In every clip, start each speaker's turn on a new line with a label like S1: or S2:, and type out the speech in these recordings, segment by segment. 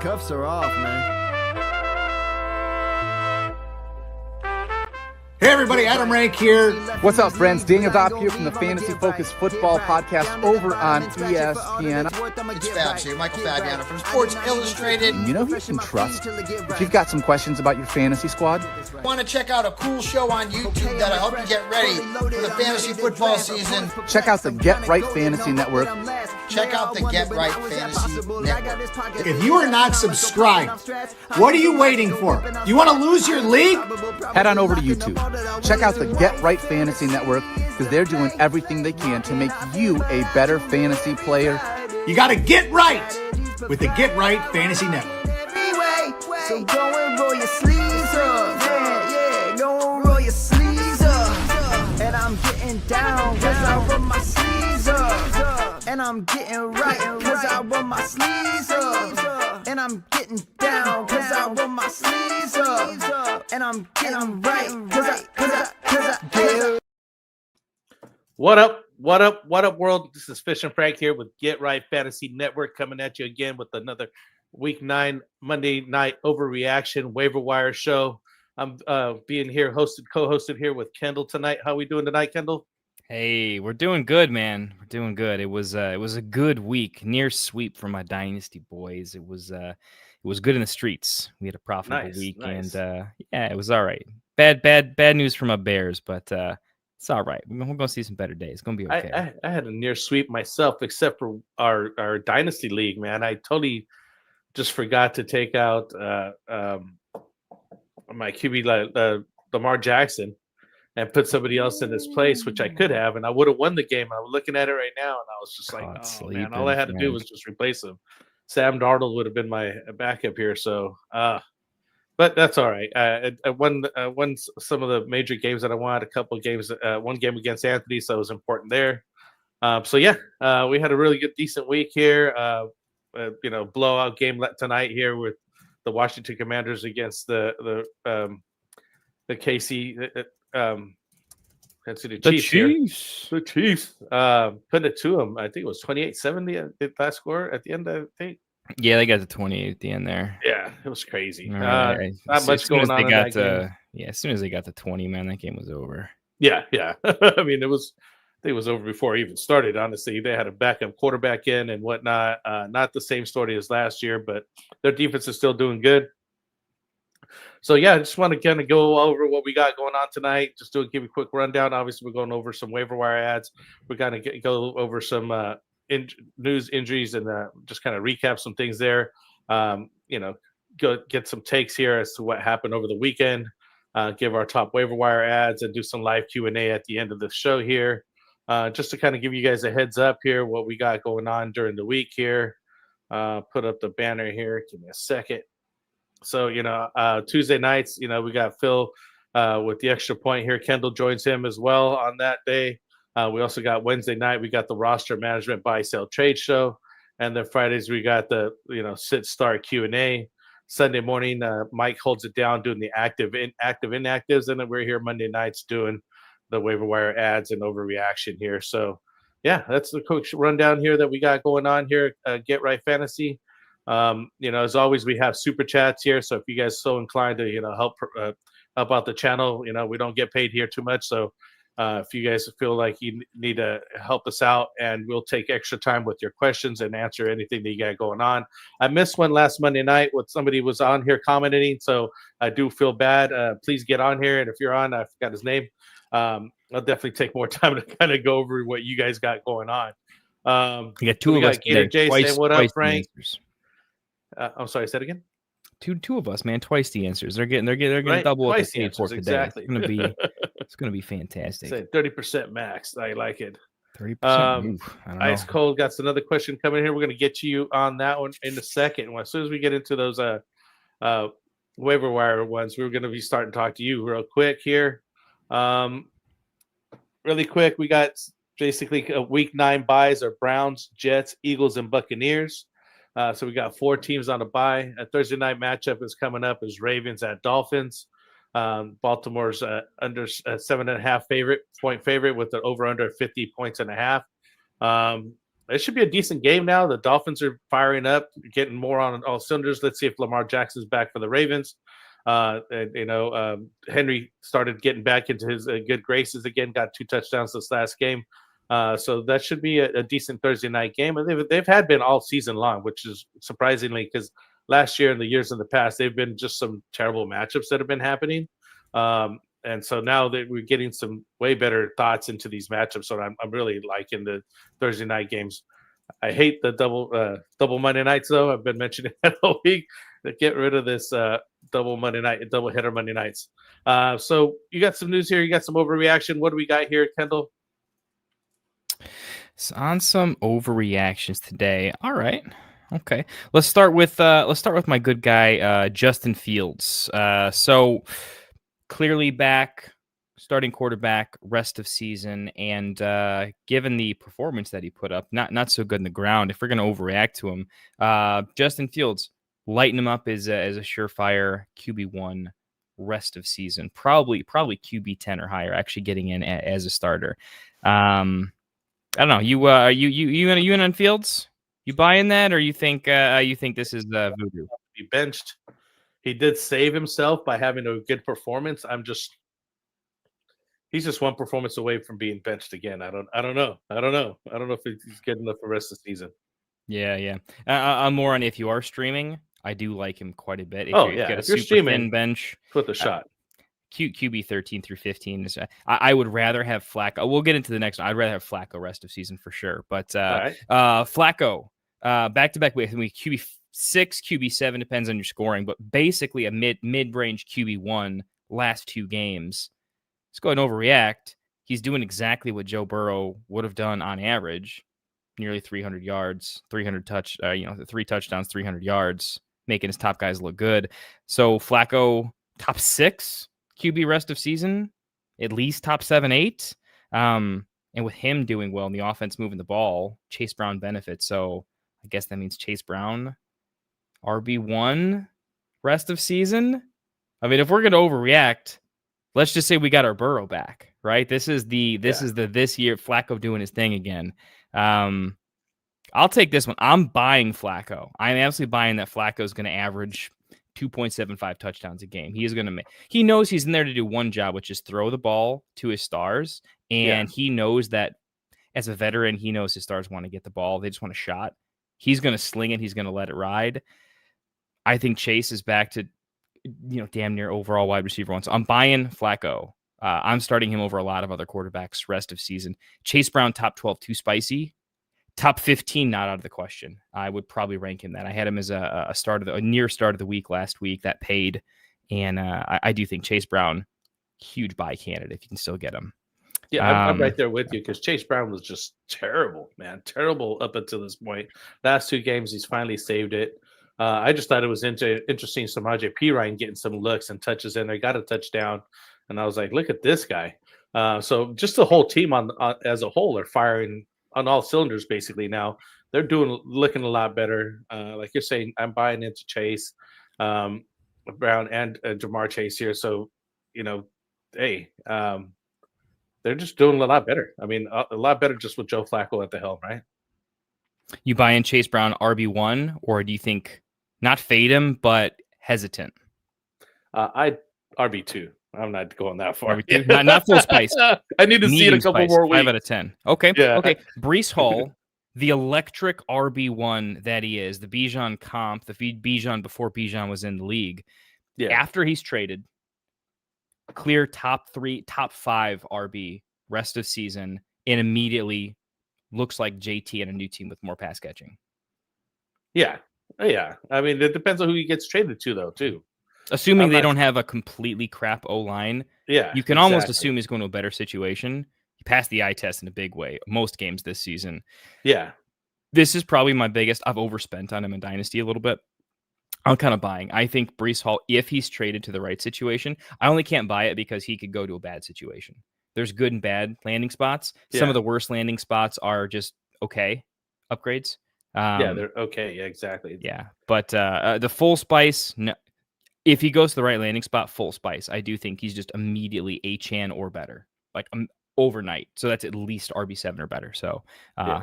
S1: cuffs are off, man.
S2: Hey everybody, Adam Rank here.
S3: What's up, friends? Daniel Dopp here from the Fantasy Focused Football Podcast over on ESPN.
S2: It's Fabs here, Michael Fabiano from Sports Illustrated.
S3: You know who you can trust if you've got some questions about your fantasy squad?
S2: Want to check out a cool show on YouTube that'll help you get ready for the fantasy football season?
S3: Check out the Get Right Fantasy Network.
S2: Check out the Get Right Fantasy Network. If you are not subscribed, what are you waiting for? You want to lose your league?
S3: Head on over to YouTube. Check out the Get Right Fantasy Network because they're doing everything they can to make you a better fantasy player.
S2: You got to get right with the Get Right Fantasy Network.
S1: So go and roll your sleeves up. Yeah, go and roll your sleeves up. And I'm getting down cause I roll my sleeves up. And I'm getting right cause I roll my sleeves up. And I'm getting down cause I roll my sleeves up. And I'm getting right cause I get.
S4: What up, world? This is FishnFrank here with Get Right Fantasy Network coming at you again with another Week 9 Monday night overreaction waiver wire show. I'm being here co-hosted here with Kendall tonight. How we doing tonight, Kendall?
S5: Hey, we're doing good, man. We're doing good. It was a good week, near sweep for my Dynasty boys. It was good in the streets. We had a profitable week, and yeah, it was all right. Bad news for my Bears, but it's all right. We're gonna see some better days. It's gonna be okay.
S4: I had a near sweep myself, except for our Dynasty league, man. I totally just forgot to take out my QB Lamar Jackson and put somebody else in his place, which I could have, and I would have won the game. I was looking at it right now, and I was just like, oh man, all I had to do was just replace him. Sam Darnold would have been my backup here, so but that's all right. I won some of the major games that I wanted. A couple of games, one game against Anthony, so it was important there. So yeah, we had a really good, decent week here. Blowout game tonight here with the Washington Commanders against the KC. The Chiefs. The Chiefs. Putting it to them. I think it was 28-7 the last score at the end. I think.
S5: Yeah, they got the 28 at the end there.
S4: Yeah, it was crazy.
S5: Right.
S4: Not much going on in that game.
S5: Yeah, as soon as they got the 20, man, that game was over.
S4: Yeah. I mean, it was over before it even started. Honestly, they had a backup quarterback in and whatnot. Not the same story as last year, but their defense is still doing good. So yeah, I just want to kind of go over what we got going on tonight. Just give you a quick rundown. Obviously, we're going over some waiver wire ads. We're going to go over some news, injuries, and just kind of recap some things there. Go get some takes here as to what happened over the weekend. Give our top waiver wire ads and do some live Q&A at the end of the show here. Just to kind of give you guys a heads up here, what we got going on during the week here. Put up the banner here. Give me a second. So, Tuesday nights, we got Phil with the extra point here. Kendall joins him as well on that day. We also got Wednesday night. We got the roster management buy, sell, trade show. And then Fridays, we got the, sit, start Q&A. Sunday morning, Mike holds it down doing the active, inactives. And then we're here Monday nights doing the waiver wire ads and overreaction here. So, yeah, that's the quick rundown here that we got going on here. Get Right Fantasy. As always, we have super chats here. So if you guys are so inclined to, help out the channel, we don't get paid here too much. So if you guys feel like you need to help us out, and we'll take extra time with your questions and answer anything that you got going on. I missed one last Monday night when somebody was on here commenting. So I do feel bad. Please get on here. And if you're on, I forgot his name. I'll definitely take more time to kind of go over what you guys got going on.
S5: You got two of us.
S4: Gator J saying, what up, Frank? I'm sorry, say it again.
S5: Two of us, man. Twice the answers. They're getting
S4: right?
S5: double what
S4: Twice
S5: they paid for today.
S4: Exactly.
S5: It's gonna be fantastic.
S4: Say 30% max. I like it.
S5: 30%.
S4: Ice Cold got another question coming here. We're gonna get you on that one in a second. As soon as we get into those waiver wire ones, we're gonna be starting to talk to you real quick here. Really quick, we got basically week 9 buys are Browns, Jets, Eagles, and Buccaneers. So we got 4 teams on a bye. A Thursday night matchup is coming up is Ravens at Dolphins. Baltimore's under 7.5 point favorite with an over under 50 points and a half. it should be a decent game now. The Dolphins are firing up, getting more on all cylinders. Let's see if Lamar Jackson's back for the Ravens. Henry started getting back into his good graces again, got 2 touchdowns this last game. So that should be a decent Thursday night game. And they've had been all season long, which is surprisingly, because last year and the years in the past, they've been just some terrible matchups that have been happening. And so now that we're getting some way better thoughts into these matchups. So I'm really liking the Thursday night games. I hate the double Monday nights, though. I've been mentioning that all week. Get rid of this double header Monday nights. So you got some news here. You got some overreaction. What do we got here, Kendall?
S5: So on some overreactions today. All right. Okay. Let's start with my good guy, Justin Fields. So clearly back, starting quarterback, rest of season, and given the performance that he put up, not so good in the ground. If we're going to overreact to him, Justin Fields, lighten him up as a surefire QB1 rest of season, probably QB10 or higher, actually getting in as a starter. I don't know. You in on Fields? You buying that, or you think this is voodoo?
S4: He benched. He did save himself by having a good performance. He's just one performance away from being benched again. I don't know. I don't know if he's good enough for the rest of the season.
S5: Yeah. I'm more on if you are streaming. I do like him quite a bit. If
S4: you're streaming,
S5: thin bench,
S4: put the shot.
S5: QB 13 through 15 is. I would rather have Flacco. We'll get into the next one. I'd rather have Flacco rest of season for sure. But Flacco back to back with QB 6, QB 7 depends on your scoring, but basically a mid range QB 1 last 2 games. Let's go ahead and overreact. He's doing exactly what Joe Burrow would have done on average. Nearly 300 yards, 3 touchdowns, 300 yards, making his top guys look good. So Flacco, top 6 QB rest of season, at least top 7, 8. And with him doing well and the offense moving the ball, Chase Brown benefits. So I guess that means Chase Brown, RB1 rest of season. I mean, if we're going to overreact, let's just say we got our Burrow back, right? This year Flacco doing his thing again. I'll take this one. I'm buying Flacco. I'm absolutely buying that Flacco is going to average 2.75 touchdowns a game. He knows he's in there to do one job, which is throw the ball to his stars. And he knows that as a veteran, he knows his stars want to get the ball. They just want a shot. He's going to sling it. He's going to let it ride. I think Chase is back to, damn near overall wide receiver 1. So I'm buying Flacco. I'm starting him over a lot of other quarterbacks rest of season. Chase Brown, top 12, too spicy. Top 15, not out of the question. I would probably rank him that. I had him as a near start of the week last week that paid. And I do think Chase Brown, huge buy candidate if you can still get him.
S4: Yeah, I'm right there with you because Chase Brown was just terrible, man. Terrible up until this point. Last 2 games, he's finally saved it. I just thought it was interesting. Samaje Perine getting some looks and touches in there, got a touchdown. And I was like, look at this guy. So just the whole team as a whole are firing on all cylinders basically now. They're looking a lot better. Like you're saying, I'm buying into Chase, Brown, and Jamar Chase here. So, they're just doing a lot better. I mean, a lot better just with Joe Flacco at the helm, right?
S5: You buy in Chase Brown RB1, or do you think not fade him, but hesitant?
S4: I RB2. I'm not going that far.
S5: RB2? Not full spice.
S4: I need to see it a couple more weeks.
S5: 5 out of 10. Okay.
S4: Yeah.
S5: Okay. Breece Hall, the electric RB1 that he is, the Bijan comp, the Bijan before Bijan was in the league. Yeah. After he's traded, clear top 3, top 5 RB rest of season, and immediately looks like JT and a new team with more pass catching. Yeah. I mean, it depends on who he gets traded to, though, too. Assuming they don't have a completely crap O-line, you can almost assume he's going to a better situation. He passed the eye test in a big way most games this season. Yeah. This is probably my biggest. I've overspent on him in Dynasty a little bit. I'm kind of buying. I think Breece Hall, if he's traded to the right situation, I only can't buy it because he could go to a bad situation. There's good and bad landing spots. Yeah. Some of the worst landing spots are just okay upgrades. They're okay. Yeah, exactly. Yeah. But the full spice, no. If he goes to the right landing spot, full spice, I do think he's just immediately Achane or better. Like overnight. So that's at least RB7 or better. So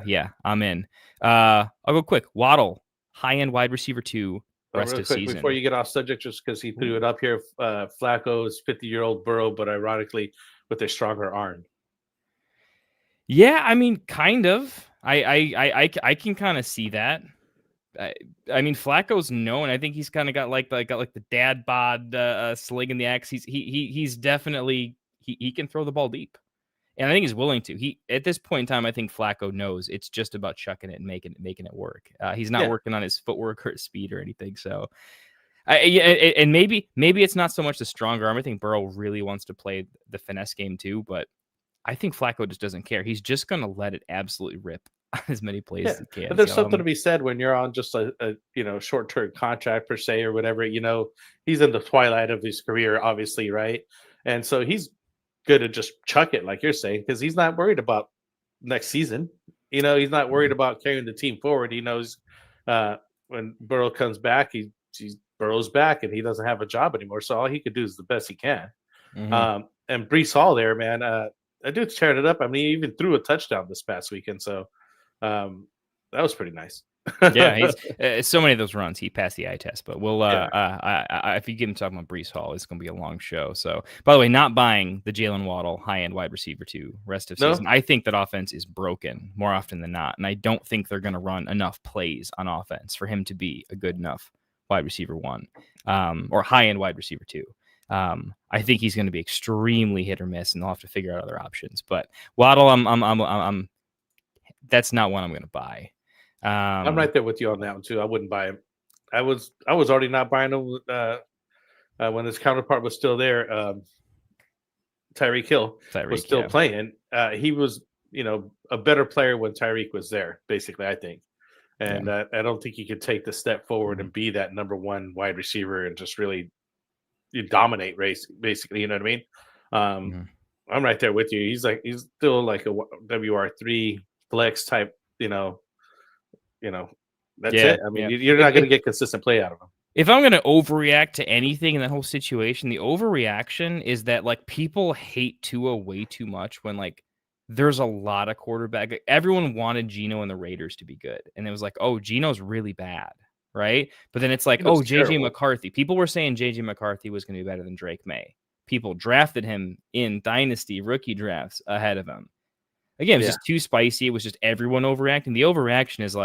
S5: yeah, I'm in. I'll go quick. Waddle, high-end wide receiver 2, rest
S4: real
S5: of
S4: quick
S5: season.
S4: before you get off subject, just because he threw it up here, Flacco is 50-year-old Burrow, but ironically with a stronger arm.
S5: Yeah, I mean, kind of. I can kind of see that. I mean, Flacco's known. I think he's kind of got like the dad bod sling in the axe. He's definitely he can throw the ball deep, and I think he's willing to. He at this point in time, I think Flacco knows it's just about chucking it and making it work. He's not working on his footwork or his speed or anything. So, and maybe it's not so much the stronger arm. I think Burrow really wants to play the finesse game too, but I think Flacco just doesn't care. He's just going to let it absolutely rip on as many plays as he can.
S4: But there's something to be said when you're on just a short-term contract per se or whatever. He's in the twilight of his career, obviously, right? And so he's good to just chuck it, like you're saying, because he's not worried about next season. He's not worried about carrying the team forward. He knows when Burrow comes back, he Burrow's back, and he doesn't have a job anymore. So all he could do is the best he can. Mm-hmm. And Breece Hall there, man. That dude tearing it up. I mean, he even threw a touchdown this past weekend. So that was pretty nice.
S5: Yeah, he's so many of those runs he passed the eye test. But we'll if you get him talking about Breece Hall, it's going to be a long show. So, by the way, not buying the Jalen Waddle high-end wide receiver 2 rest of season. I think that offense is broken more often than not, and I don't think they're going to run enough plays on offense for him to be a good enough wide receiver 1 or high-end wide receiver 2. I think he's going to be extremely hit or miss, and they'll have to figure out other options. But Waddle, I'm that's not one I'm going to buy.
S4: I'm right there with you on that one too. I wouldn't buy him. I was already not buying him when his counterpart was still there. Tyreek Hill was still playing. He was, a better player when Tyreek was there. Basically, I think, and I don't think he could take the step forward and be that number 1 wide receiver and just really dominate race. Basically, you know what I mean? I'm right there with you. He's still like a WR3 flex type. That's it. I mean, you're not going to get consistent play out of him.
S5: If I'm going to overreact to anything in that whole situation, the overreaction is that people hate Tua way too much when there's a lot of quarterback. Everyone wanted Geno and the Raiders to be good, and it was oh, Geno's really bad, right? But then it's JJ McCarthy. People were saying JJ McCarthy was going to be better than Drake May. People drafted him in Dynasty rookie drafts ahead of him. Again, it was just too spicy. It was just everyone overreacting. The overreaction is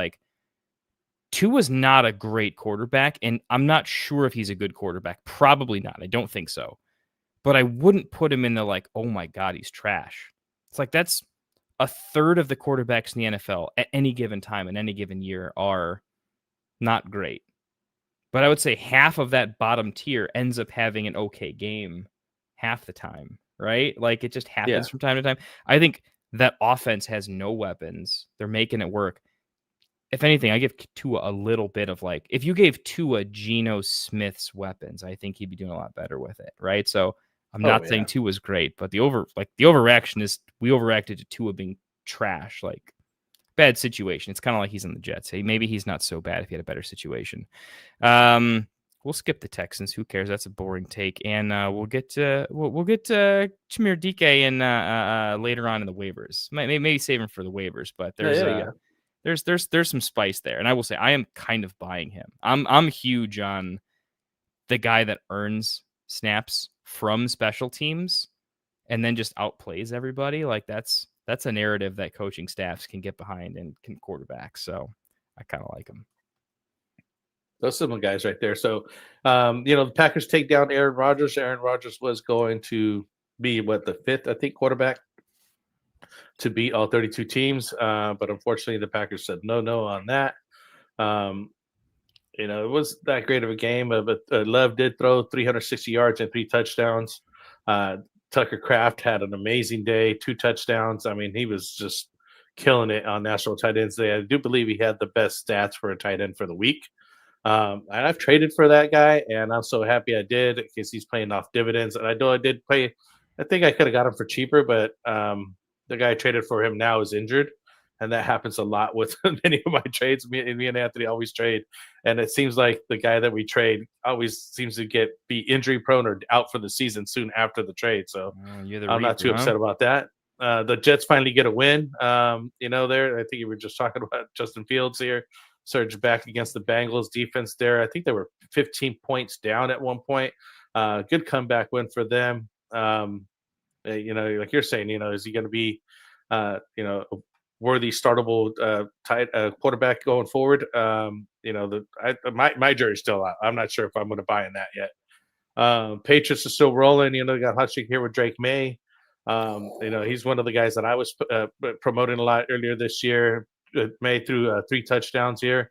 S5: Tua's not a great quarterback, and I'm not sure if he's a good quarterback. Probably not. I don't think so. But I wouldn't put him in the oh my God, he's trash. It's that's a third of the quarterbacks in the NFL at any given time in any given year are not great. But I would say half of that bottom tier ends up having an okay game half the time, right? It just happens from time to time. I think that offense has no weapons. They're making it work. If anything, I give Tua a little bit of if you gave Tua Geno Smith's weapons, I think he'd be doing a lot better with it, right? So I'm not saying Tua's great, but the overreaction is we overreacted to Tua being trash, bad situation. It's kind of like he's in the Jets. Hey, maybe he's not so bad if he had a better situation. We'll skip the Texans. Who cares? That's a boring take, and we'll get to Chimere Dike in later on in the waivers. Maybe save him for the waivers, but there's some spice there, and I will say I am kind of buying him. I'm huge on the guy that earns snaps from special teams and then just outplays everybody. That's a narrative that coaching staffs can get behind and can quarterback. So I kind of like him.
S4: Those some guys right there. So, the Packers take down Aaron Rodgers. Aaron Rodgers was going to be the 5th, I think, quarterback to beat all 32 teams. But unfortunately, the Packers said no on that. It was that great of a game. But Love did throw 360 yards and 3 touchdowns. Tucker Kraft had an amazing day, 2 touchdowns. I mean, he was just killing it on National Tight Ends Day. I do believe he had the best stats for a tight end for the week. And I've traded for that guy, and I'm so happy I did because he's paying off dividends. And I know I did pay. I think I could have got him for cheaper, but the guy I traded for him now is injured, and that happens a lot with many of my trades. Me and Anthony always trade, and it seems like the guy that we trade always seems to be injury prone or out for the season soon after the trade. So I'm not too upset about that. the Jets finally get a win. There, I think you were just talking about Justin Fields here, surged back against the Bengals defense there. I think they were 15 points down at one point. Good comeback win for them. Like you're saying, is he going to be, a worthy startable quarterback going forward? My jury's still out. I'm not sure if I'm going to buy in that yet. Patriots are still rolling. They got hot streak here with Drake May. He's one of the guys that I was promoting a lot earlier this year. May threw 3 touchdowns here.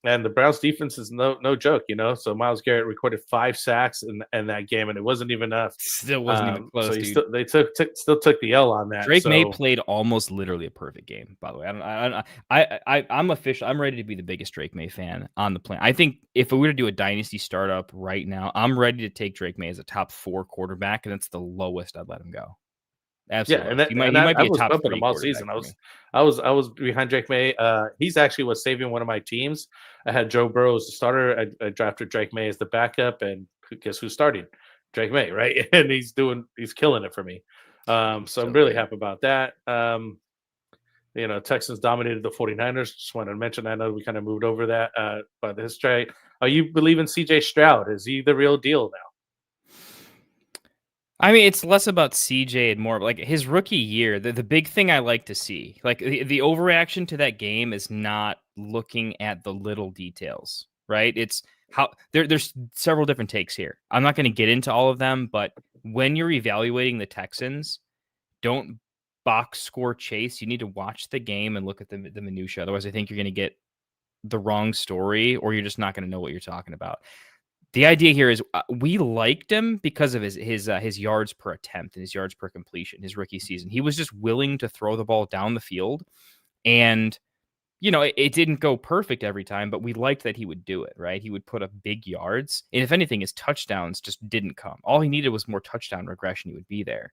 S4: And the Browns defense is no joke, So Myles Garrett recorded 5 sacks in that game, and it wasn't even enough.
S5: Still wasn't even close.
S4: So they still took the L on that.
S5: Drake May played almost literally a perfect game. By the way, I'm official. I'm ready to be the biggest Drake May fan on the planet. I think if we were to do a dynasty startup right now, I'm ready to take Drake May as a top 4 quarterback, and that's the lowest I'd let him go. Absolutely.
S4: Yeah,
S5: he might be a top 3
S4: all season. I was behind Drake May. He's actually was saving one of my teams. I had Joe Burrow as the starter. I drafted Drake May as the backup, and guess who's starting? Drake May, right? And he's killing it for me. So I'm really happy about that. Texans dominated the 49ers. Just wanted to mention. I know we kind of moved over that, but this trade. Are you believing CJ Stroud? Is he the real deal now?
S5: I mean, it's less about CJ and more like his rookie year. The big thing I like to see, like the overreaction to that game is not looking at the little details, right? It's how there's several different takes here. I'm not going to get into all of them, but when you're evaluating the Texans, don't box score chase. You need to watch the game and look at the minutia. Otherwise, I think you're going to get the wrong story, or you're just not going to know what you're talking about. The idea here is we liked him because of his yards per attempt and his yards per completion, his rookie season. He was just willing to throw the ball down the field. And, it didn't go perfect every time, but we liked that he would do it, right? He would put up big yards. And if anything, his touchdowns just didn't come. All he needed was more touchdown regression. He would be there.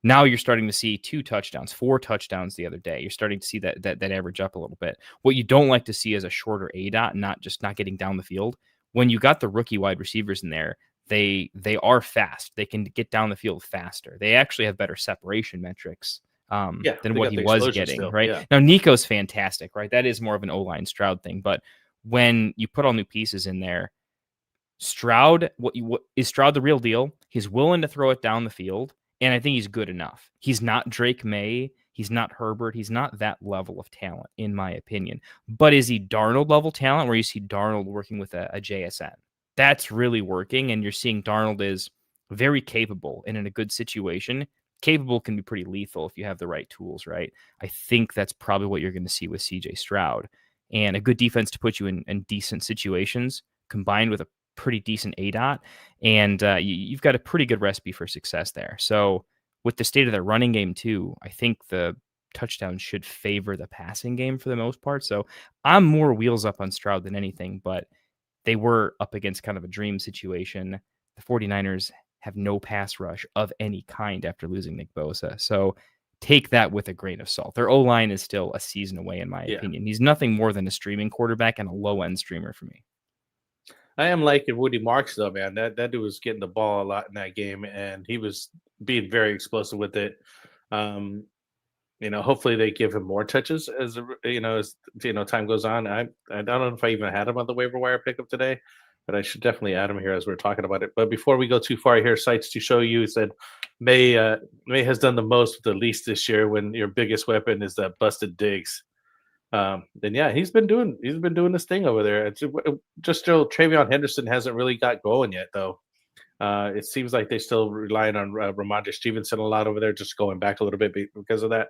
S5: Now you're starting to see 2 touchdowns, 4 touchdowns the other day. You're starting to see that average up a little bit. What you don't like to see is a shorter ADOT, not getting down the field. When you got the rookie wide receivers in there, they are fast. They can get down the field faster. They actually have better separation metrics than what he was getting, still, right? Yeah. Now, Nico's fantastic, right? That is more of an O-line Stroud thing. But when you put all new pieces in there, Stroud, is Stroud the real deal? He's willing to throw it down the field, and I think he's good enough. He's not Drake May. He's not Herbert. He's not that level of talent, in my opinion. But is he Darnold level talent, where you see Darnold working with a JSN? That's really working, and you're seeing Darnold is very capable, and in a good situation, capable can be pretty lethal if you have the right tools, right? I think that's probably what you're going to see with CJ Stroud. And a good defense to put you in decent situations, combined with a pretty decent ADOT, and you've got a pretty good recipe for success there. So with the state of their running game too, I think the touchdowns should favor the passing game for the most part. So I'm more wheels up on Stroud than anything, but they were up against kind of a dream situation. The 49ers have no pass rush of any kind after losing Nick Bosa. So take that with a grain of salt. Their O-line is still a season away, in my opinion. He's nothing more than a streaming quarterback and a low-end streamer for me.
S4: I am liking Woody Marks, though, man. That dude was getting the ball a lot in that game, and he was being very explosive with it. Hopefully they give him more touches as time goes on. I don't know if I even had him on the waiver wire pickup today, but I should definitely add him here as we're talking about it. But before we go too far here, sites to show you said May has done the most with the least this year when your biggest weapon is that busted Diggs. Then he's been doing this thing over there. It's just still Travion Henderson hasn't really got going yet, though. It seems like they still relying on Ramondre Stevenson a lot over there, just going back a little bit because of that.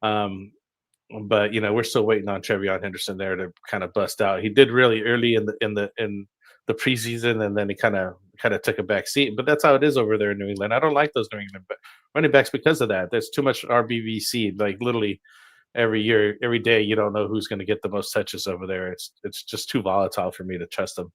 S4: But we're still waiting on Travion Henderson there to kind of bust out. He did really early in the preseason, and then he kind of took a back seat. But that's how it is over there in New England. I don't like those New England running backs because of that. There's too much RBVC. Like literally every year, every day, you don't know who's going to get the most touches over there. It's just too volatile for me to trust them.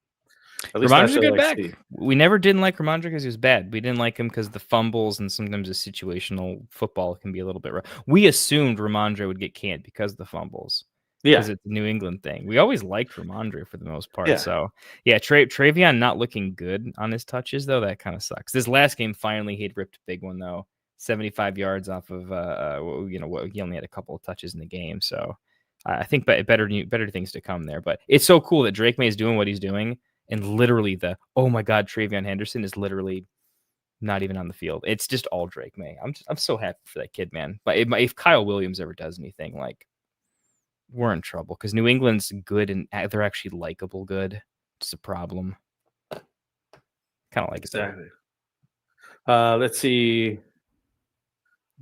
S5: Ramondre's a good back. We never didn't like Ramondre because he was bad. We didn't like him because the fumbles and sometimes the situational football can be a little bit rough. We assumed Ramondre would get canned because of the fumbles. Because it's a New England thing. We always liked Ramondre for the most part. Yeah. So, Travion not looking good on his touches, though. That kind of sucks. This last game, finally, he'd ripped a big one, though. 75 yards off of he only had a couple of touches in the game. So I think better things to come there. But it's so cool that Drake May is doing what he's doing, and literally oh my God, Travion Henderson is literally not even on the field. It's just all Drake May. I'm so happy for that kid, man. But if Kyle Williams ever does anything, like, we're in trouble because New England's good and they're actually likable good. It's a problem. Kind of like
S4: exactly. Let's see.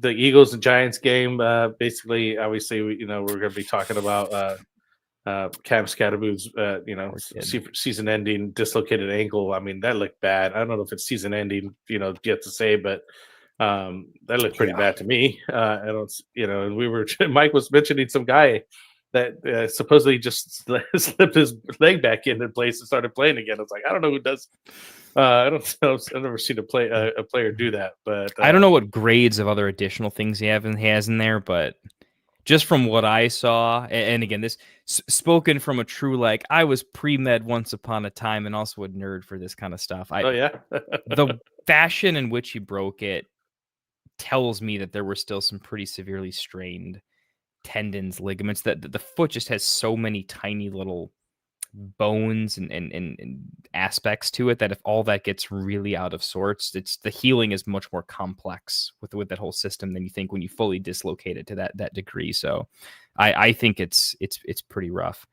S4: The Eagles and Giants game. Basically, obviously, we're going to be talking about Cam Scatterboot's, season-ending dislocated ankle. I mean, that looked bad. I don't know if it's season-ending, yet to say, but that looked pretty bad to me. I don't, and Mike was mentioning some guy that supposedly just slipped his leg back into place and started playing again. I was like, I don't know who does. I don't know. I've never seen a player do that, but
S5: I don't know what grades of other additional things he has in there, but just from what I saw, and again, this spoken from a true, like, I was pre-med once upon a time and also a nerd for this kind of stuff. The fashion in which he broke it tells me that there were still some pretty severely strained tendons, ligaments, that the foot just has so many tiny little bones and aspects to it that if all that gets really out of sorts, the healing is much more complex with that whole system than you think when you fully dislocate it to that degree. So I think it's pretty rough.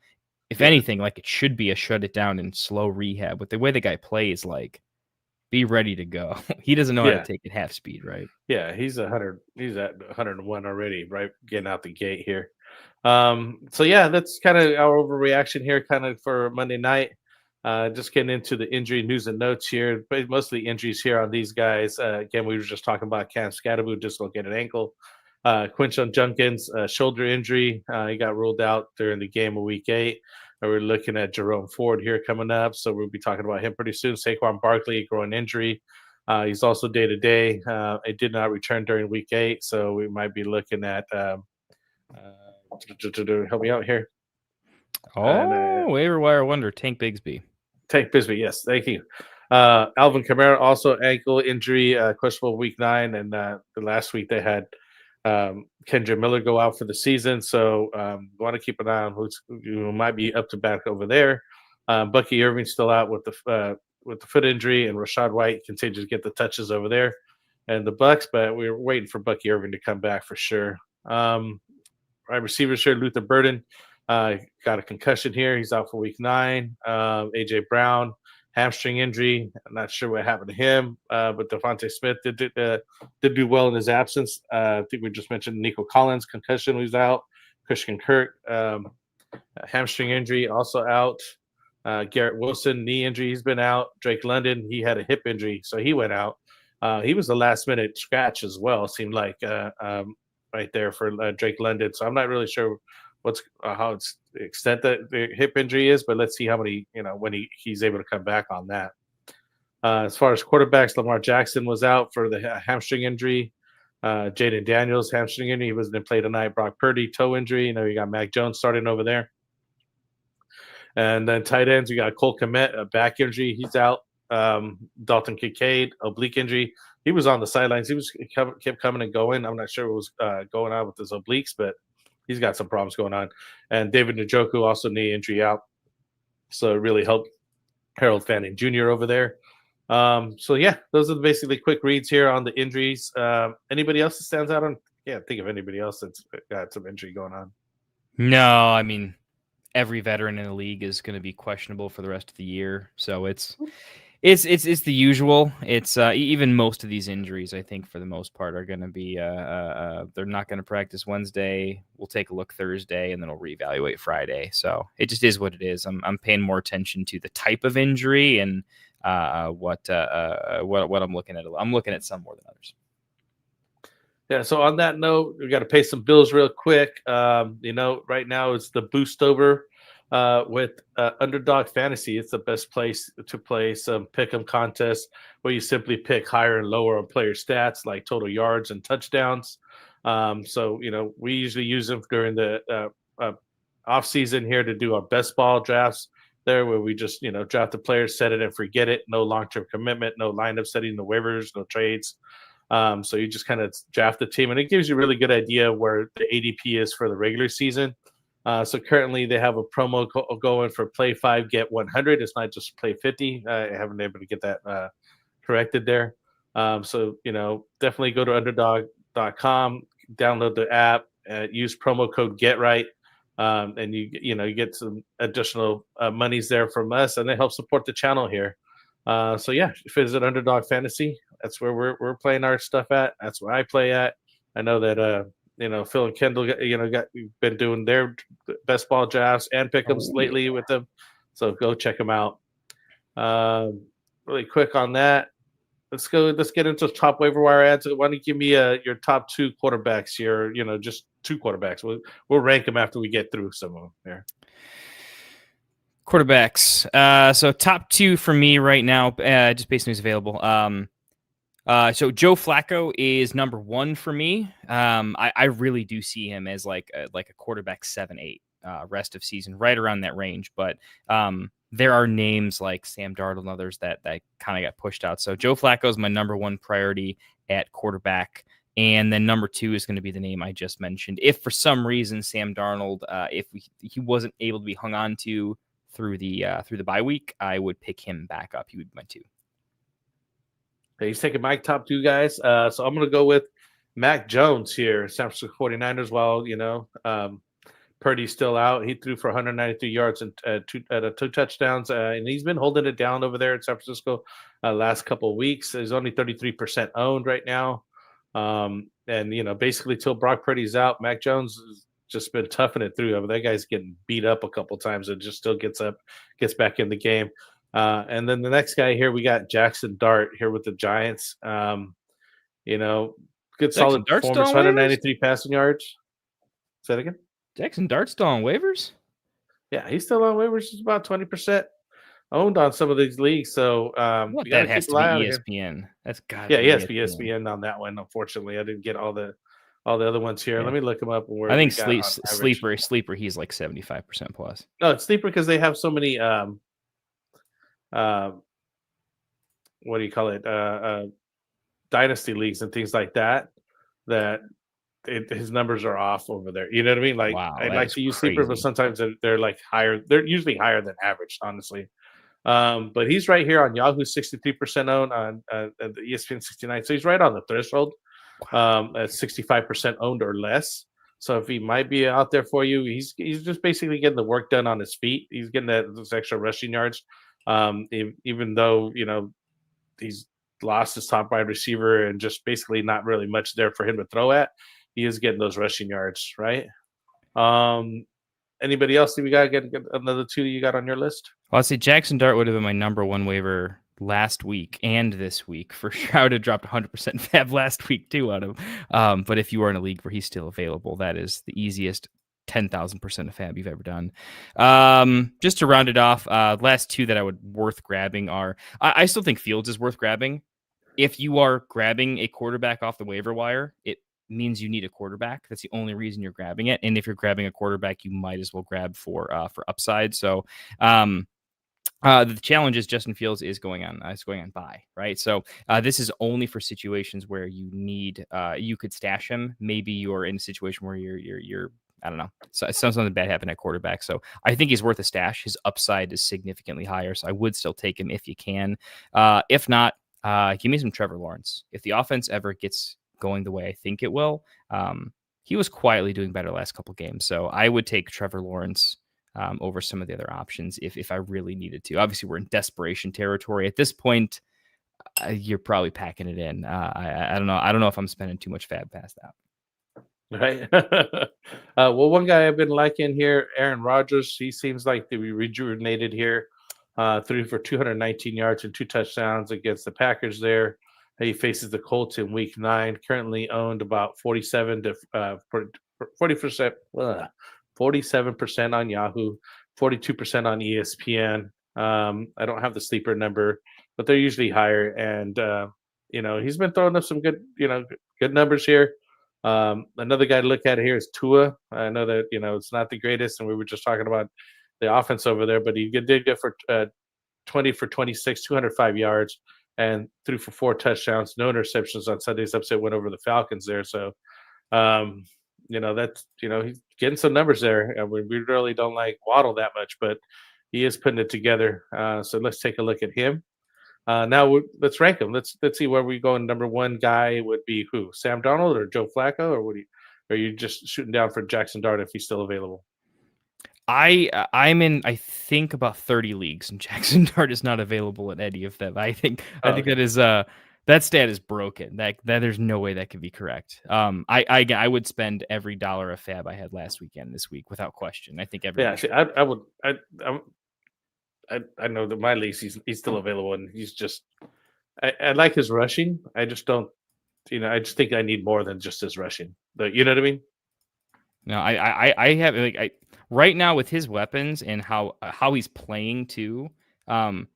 S5: If anything, like, it should be a shut it down and slow rehab. But the way the guy plays, like, be ready to go. He doesn't know how to take it half speed, right?
S4: Yeah, he's 100. He's at 101 already, right? Getting out the gate here. So yeah, that's kind of our overreaction here, kind of for Monday night. Just getting into the injury news and notes here, but mostly injuries here on these guys. Again, we were just talking about Cam Scatterboot dislocated ankle. Quinshon Judkins, shoulder injury. He got ruled out during the game of Week 8. We're looking at Jerome Ford here coming up, so we'll be talking about him pretty soon. Saquon Barkley, groin injury. He's also day-to-day. It did not return during Week 8, so we might be looking at help me out here.
S5: Waiver wire wonder, Tank Bigsby.
S4: Tank Bigsby, yes, thank you. Alvin Kamara, also ankle injury, questionable Week 9, and the last week they had Kendra Miller go out for the season, so want to keep an eye on who might be up to bat over there. Bucky Irving still out with the foot injury, and Rachaad White continues to get the touches over there, and the Bucks. But we're waiting for Bucky Irving to come back for sure. Right receivers here, Luther Burden got a concussion here. He's out for Week 9. AJ Brown, hamstring injury. I'm not sure what happened to him, but Devontae Smith did do well in his absence. I think we just mentioned Nico Collins, concussion, was out. Christian Kirk, hamstring injury, also out. Garrett Wilson, knee injury, he's been out. Drake London, he had a hip injury, so he went out. He was the last-minute scratch as well, seemed like, right there for Drake London. So I'm not really sure how it's the extent that the hip injury is, but let's see how many, when he's able to come back on that. As far as quarterbacks, Lamar Jackson was out for the hamstring injury. Jaden Daniels, hamstring injury. He wasn't going to play tonight. Brock Purdy, toe injury. You got Mac Jones starting over there. And then tight ends, you got Cole Kmet, a back injury. He's out. Dalton Kincaid, oblique injury. He was on the sidelines. He kept coming and going. I'm not sure what was going on with his obliques, but he's got some problems going on. And David Njoku, also knee injury, out. So it really helped Harold Fanning Jr. over there. So yeah, those are basically quick reads here on the injuries. Anybody else that stands out? Can't think of anybody else that's got some injury going on.
S5: No, I mean, every veteran in the league is going to be questionable for the rest of the year. So it's the usual. It's even most of these injuries, I think, for the most part, are going to be they're not going to practice Wednesday. We'll take a look Thursday, and then we'll reevaluate Friday. So it just is what it is. I'm paying more attention to the type of injury and what I'm looking at. I'm looking at some more than others.
S4: Yeah. So on that note, we got to pay some bills real quick. Right now it's the boost over with Underdog Fantasy. It's the best place to play some pick'em contests where you simply pick higher and lower on player stats like total yards and touchdowns. So we usually use them during the off season here to do our best ball drafts there, where we just draft the players, set it and forget it. No long term commitment, no lineup setting, no waivers, no trades. So you just kind of draft the team, and it gives you a really good idea where the ADP is for the regular season. So currently they have a promo going for play 5, get 100. It's not just play 50. I haven't been able to get that corrected there. So, definitely go to underdog.com, download the app, use promo code GetRight, and you get some additional monies there from us, and it helps support the channel here. So yeah, visit Underdog Fantasy. That's where we're playing our stuff at. That's where I play at. I know that Phil and Kendall been doing their best ball drafts and pick'ems lately with them. So go check them out. Really quick on that. Let's get into top waiver wire ads. Why don't you give me your top 2 quarterbacks here? Just 2 quarterbacks. We'll rank them after we get through some of them there.
S5: Quarterbacks. So top 2 for me right now, just based on who's available. So Joe Flacco is number 1 for me. I really do see him as like a quarterback 7-8 rest of season, right around that range. But there are names like Sam Darnold and others that kind of got pushed out. So Joe Flacco is my number 1 priority at quarterback. And then number 2 is going to be the name I just mentioned. If for some reason Sam Darnold, if he wasn't able to be hung on to through the bye week, I would pick him back up. He would be my 2.
S4: Okay, he's taking my top 2 guys. So I'm going to go with Mac Jones here, San Francisco 49ers. While, Purdy's still out. He threw for 193 yards and 2 touchdowns, and he's been holding it down over there in San Francisco last couple of weeks. He's only 33% owned right now. And, basically till Brock Purdy's out, Mac Jones has just been toughing it through. I mean, that guy's getting beat up a couple times and just still gets back in the game. And then the next guy here, we got Jackson Dart here with the Giants. Good solid performance, 193 passing yards. Say that again?
S5: Jackson Dart still on waivers?
S4: Yeah, he's still on waivers. He's about 20% owned on some of these leagues. So
S5: that has to be ESPN. That's got
S4: he has to be ESPN on that one. Unfortunately, I didn't get all the other ones here. Yeah. Let me look them up.
S5: I think sleeper. He's like 75% plus.
S4: No, it's sleeper because they have so many. What do you call it? Dynasty leagues and things like that. His numbers are off over there. You know what I mean? Like, wow, I like to use sleeper, but sometimes they're like higher. They're usually higher than average, honestly. But he's right here on Yahoo, 63% owned, on the ESPN 69. So he's right on the threshold at 65% owned or less. So if he might be out there for you, he's just basically getting the work done on his feet. He's getting those extra rushing yards. Even though, he's lost his top wide receiver and just basically not really much there for him to throw at, he is getting those rushing yards, right? Anybody else? Do we got get another 2 that you got on your list?
S5: Well, I'll say Jackson Dart would have been my number 1 waiver last week and this week for sure. I would have dropped 100% fab last week too out of him. But if you are in a league where he's still available, that is the easiest 10,000% of fab you've ever done. Just to round it off, last 2 that I would worth grabbing are, I still think Fields is worth grabbing. If you are grabbing a quarterback off the waiver wire, it means you need a quarterback. That's the only reason you're grabbing it. And if you're grabbing a quarterback, you might as well grab for upside. So the challenge is Justin Fields is going on bye, right? So this is only for situations where you need you could stash him. Maybe you're in a situation where you're I don't know. So something bad happened at quarterback. So I think he's worth a stash. His upside is significantly higher. So I would still take him if you can. If not, give me some Trevor Lawrence. If the offense ever gets going the way I think it will, he was quietly doing better last couple games. So I would take Trevor Lawrence over some of the other options if I really needed to. Obviously, we're in desperation territory at this point. You're probably packing it in. I don't know. I don't know if I'm spending too much fab past that.
S4: Right. Well, one guy I've been liking here, Aaron Rodgers. He seems like to be rejuvenated here. Threw for 219 yards and 2 touchdowns against the Packers there. He faces the Colts in Week 9. Currently owned about 47% on Yahoo, 42% on ESPN. I don't have the sleeper number, but they're usually higher. And he's been throwing up some good numbers here. Another guy to look at here is Tua. I know that it's not the greatest, and we were just talking about the offense over there, but he did get for 20 for 26, 205 yards. and threw for 4 touchdowns, no interceptions on Sunday's upset win over the Falcons there. So, that's he's getting some numbers there. We really don't like Waddle that much, but he is putting it together. So let's take a look at him. Now let's rank them. Let's see where we go. Number one guy would be who? Sam Darnold or Joe Flacco, or are you just shooting down for Jackson Dart if he's still available?
S5: I'm in, I think, about 30 leagues, and Jackson Dart is not available in any of them. I think that is that stat is broken. That there's no way that could be correct. I would spend every dollar of fab I had last weekend this week without question. I think every
S4: I would. I know that my leagues he's still available, and he's just I like his rushing. I just don't. I just think I need more than just his rushing. You know what I mean?
S5: No, I have right now with his weapons and how he's playing too.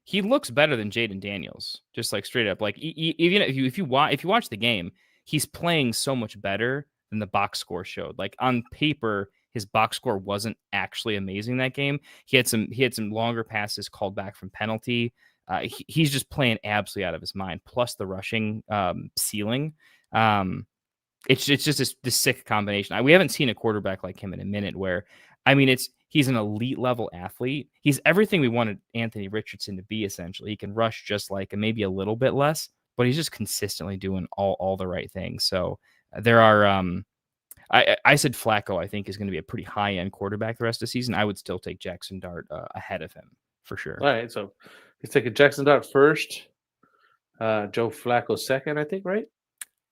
S5: He looks better than Jaden Daniels, just like straight up. Like even if you watch the game, he's playing so much better than the box score showed. Like on paper, his box score wasn't actually amazing that game. He had some longer passes called back from penalty. He's just playing absolutely out of his mind. Plus the rushing ceiling. It's just this sick combination. We haven't seen a quarterback like him in a minute where, he's an elite level athlete. He's everything we wanted Anthony Richardson to be, essentially. He can rush just like, and maybe a little bit less, but he's just consistently doing all the right things. So there are, I said Flacco, I think, is going to be a pretty high end quarterback the rest of the season. I would still take Jackson Dart ahead of him for sure.
S4: All right. So he's taking Jackson Dart first, Joe Flacco second, I think, right?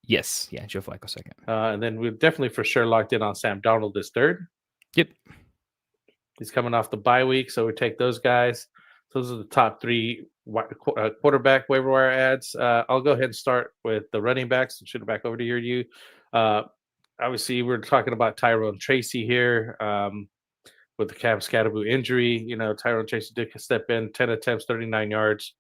S5: Yes. Yeah. Joe Flacco second.
S4: And then we're definitely for sure locked in on Sam Darnold as third.
S5: Yep.
S4: He's coming off the bye week, so we take those guys. Those are the top 3 quarterback waiver wire ads. I'll go ahead and start with the running backs and shoot it back over to you. Obviously, we're talking about Tyrone Tracy here with the Cam Scatterboo injury. Tyrone Tracy did step in, 10 attempts, 39 yards.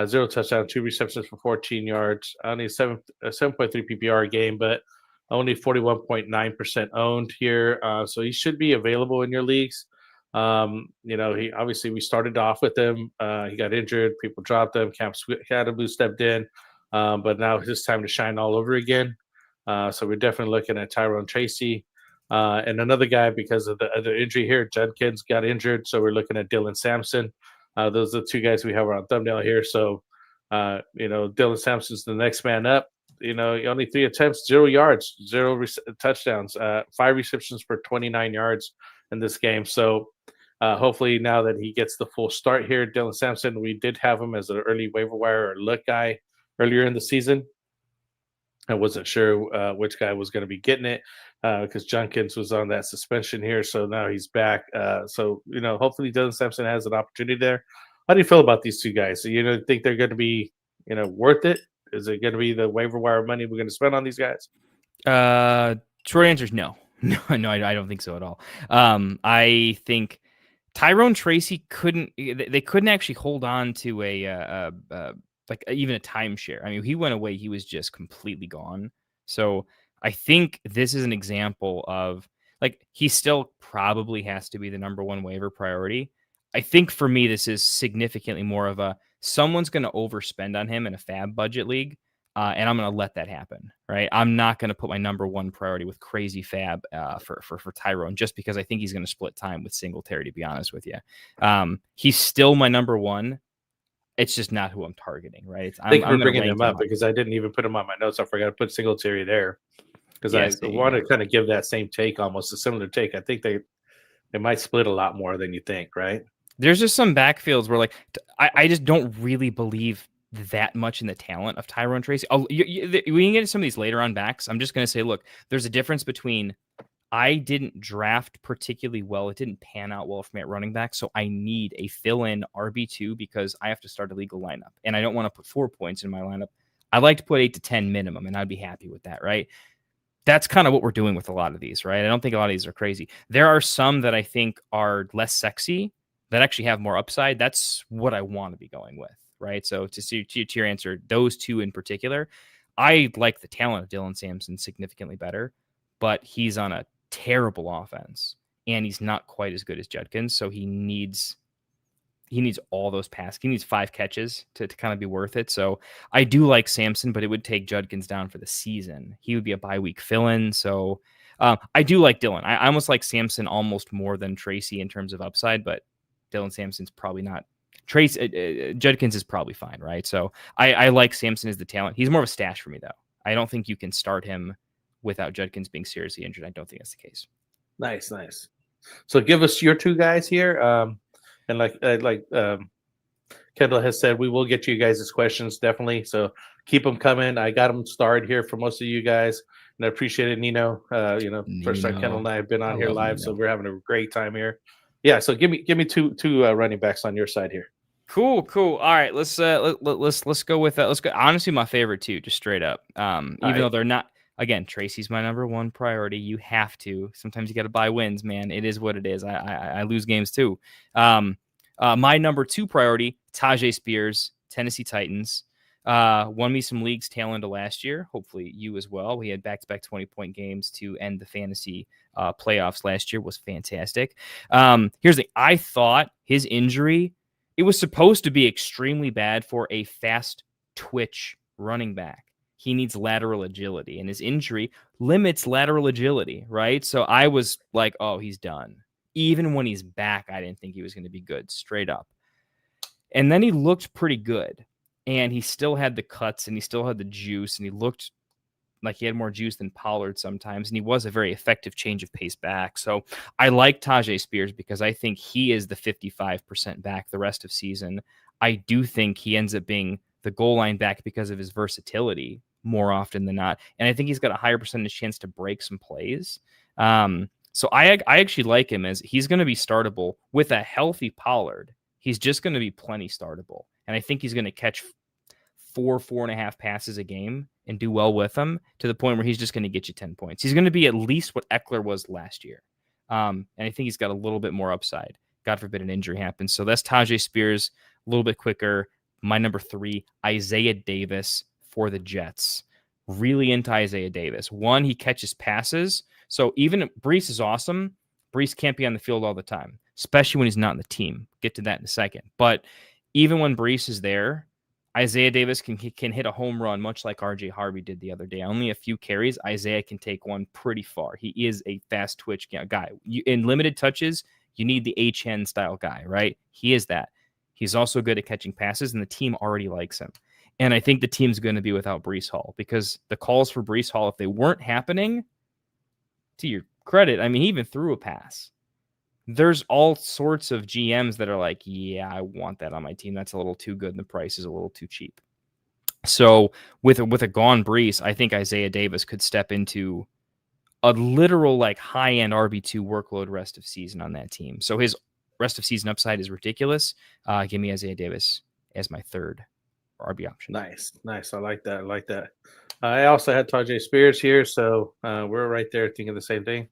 S4: 0 touchdown, 2 receptions for 14 yards. Only a 7.3 PPR game, but only 41.9% owned here. So he should be available in your leagues. He obviously we started off with him. He got injured. People dropped him. Cam Scatterboo stepped in, but now it's his time to shine all over again. So we're definitely looking at Tyrone Tracy. And another guy, because of the other injury here, Judkins got injured. So we're looking at Dylan Sampson. Those are the 2 guys we have on thumbnail here. So, Dylan Sampson's the next man up. Only 3 attempts, 0 yards, 0 touchdowns, 5 receptions for 29 yards in this game. So hopefully now that he gets the full start here, Dylan Sampson, we did have him as an early waiver wire or look guy earlier in the season. I wasn't sure which guy was going to be getting it because Judkins was on that suspension here. So now he's back. Hopefully Dylan Sampson has an opportunity there. How do you feel about these 2 guys? So, think they're going to be, worth it? Is it going to be the waiver wire money we're going to spend on these guys?
S5: Short answer is no. No, I don't think so at all. I think Tyrone Tracy couldn't actually hold on to even a timeshare. He went away. He was just completely gone. So I think this is an example of he still probably has to be the number 1 waiver priority. I think for me, this is significantly more of someone's going to overspend on him in a fab budget league. And I'm going to let that happen, right? I'm not going to put my number 1 priority with crazy fab for Tyrone just because I think he's going to split time with Singletary, to be honest with you. He's still my number 1. It's just not who I'm targeting, right?
S4: I'm bringing him up because I didn't even put him on my notes. I forgot to put Singletary there because I want to kind of give that same take, almost a similar take. I think they might split a lot more than you think, right?
S5: There's just some backfields where I just don't really believe that much in the talent of Tyrone Tracy. We can get to some of these later on backs. I'm just going to say, look, there's a difference between I didn't draft particularly well. It didn't pan out well for me at running back. So I need a fill-in RB2 because I have to start a legal lineup. And I don't want to put 4 points in my lineup. I like to put 8 to 10 minimum, and I'd be happy with that, right? That's kind of what we're doing with a lot of these, right? I don't think a lot of these are crazy. There are some that I think are less sexy that actually have more upside. That's what I want to be going with, right? So to your answer, those 2 in particular, I like the talent of Dylan Sampson significantly better, but he's on a terrible offense and he's not quite as good as Judkins. So he needs he needs all those passes. He needs 5 catches to kind of be worth it. So I do like Sampson, but it would take Judkins down for the season. He would be a bye week fill-in. So I do like Dylan. I almost like Sampson almost more than Tracy in terms of upside, but Dylan Sampson's probably not. Judkins is probably fine, right? So I like Sampson as the talent. He's more of a stash for me, though. I don't think you can start him without Judkins being seriously injured. I don't think that's the case.
S4: Nice. So give us your 2 guys here. And like Kendall has said, we will get you guys' questions, definitely. So keep them coming. I got them starred here for most of you guys. And I appreciate it, Nino. First time Kendall and I have been on here live, so we're having a great time here. Yeah, so give me two running backs on your side here.
S5: Cool. All right, let's go with that. Let's go. Honestly, my favorite 2, just straight up. Even though they're not. Again, Tracy's my number 1 priority. You have to. Sometimes you got to buy wins, man. It is what it is. I lose games too. My number 2 priority, Tajay Spears, Tennessee Titans. Won me some leagues tail end of last year. Hopefully you as well. We had back-to-back 20-point games to end the fantasy playoffs last year. Was fantastic. Here's the I thought his injury, it was supposed to be extremely bad for a fast twitch running back. He needs lateral agility, and his injury limits lateral agility, right? So I was like, oh, he's done. Even when he's back, I didn't think he was going to be good, straight up. And then he looked pretty good, and he still had the cuts, and he still had the juice, and he looked like he had more juice than Pollard sometimes, and he was a very effective change of pace back. So I like Tajay Spears because I think he is the 55% back the rest of season. I do think he ends up being the goal line back because of his versatility more often than not. And I think he's got a higher percentage chance to break some plays. So I actually like him as he's going to be startable with a healthy Pollard. He's just going to be plenty startable. And I think he's going to catch 4.5 passes a game and do well with them to the point where he's just going to get you 10 points. He's going to be at least what Eckler was last year. And I think he's got a little bit more upside. God forbid an injury happens. So that's Tajay Spears, a little bit quicker. My number 3, Isaiah Davis for the Jets. Really into Isaiah Davis. 1, he catches passes. So even Breece is awesome. Breece can't be on the field all the time, especially when he's not in the team. Get to that in a second. But even when Breece is there, Isaiah Davis can hit a home run, much like RJ Harvey did the other day. Only a few carries. Isaiah can take one pretty far. He is a fast twitch guy. In limited touches, you need the HN style guy, right? He is that. He's also good at catching passes, and the team already likes him. And I think the team's going to be without Breece Hall because the calls for Breece Hall, if they weren't happening, to your credit, I mean, he even threw a pass. There's all sorts of GMs that are like, yeah, I want that on my team. That's a little too good, and the price is a little too cheap. So with a gone Breece, I think Isaiah Davis could step into a literal like high-end RB2 workload rest of season on that team. So his rest of season upside is ridiculous. Give me Isaiah Davis as my 3rd RB option.
S4: Nice. I like that. I also had Tajay Spears here, so we're right there thinking the same thing.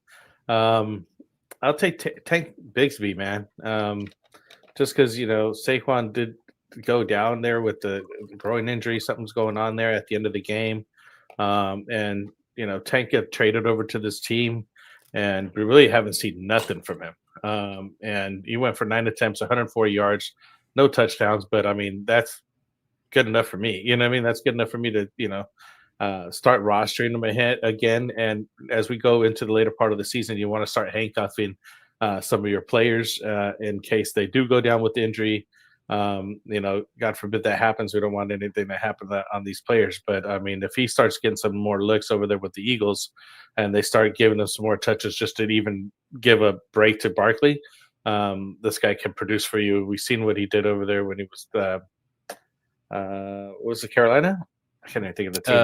S4: I'll take Tank Bigsby, man. Just because, Saquon did go down there with the groin injury. Something's going on there at the end of the game. And, Tank got traded over to this team, and we really haven't seen nothing from him. And he went for 9 attempts, 104 yards, no touchdowns. But, I mean, that's good enough for me. You know what I mean? That's good enough for me to, start rostering them ahead again. And as we go into the later part of the season, you want to start handcuffing some of your players in case they do go down with injury. God forbid that happens. We don't want anything to happen on these players. But I mean, if he starts getting some more looks over there with the Eagles and they start giving him some more touches just to even give a break to Barkley, this guy can produce for you. We've seen what he did over there when he was it Carolina? I can't even think of the team.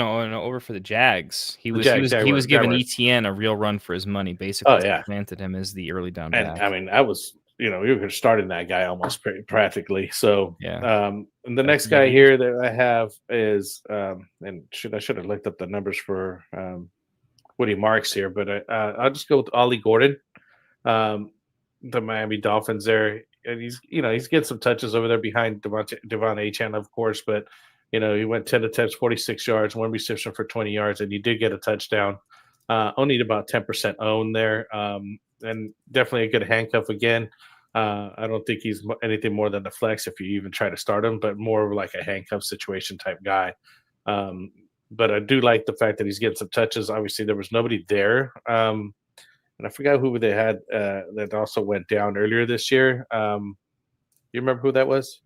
S5: Over for the Jags. He was giving ETN a real run for his money. Basically, planted him as the early down back.
S4: I mean, that was you were starting that guy almost practically. So and the next guy here that I have is I should have looked up the numbers for Woody Marks here, but I'll just go with Ollie Gordon, the Miami Dolphins there. And he's getting some touches over there behind Devon Achane, of course, but he went 10 attempts, 46 yards, 1 reception for 20 yards, and he did get a touchdown. Only about 10% owned there, and definitely a good handcuff again. I don't think he's anything more than a flex if you even try to start him, but more of like a handcuff situation type guy. But I do like the fact that he's getting some touches. Obviously, there was nobody there. And I forgot who they had that also went down earlier this year. You remember who that was?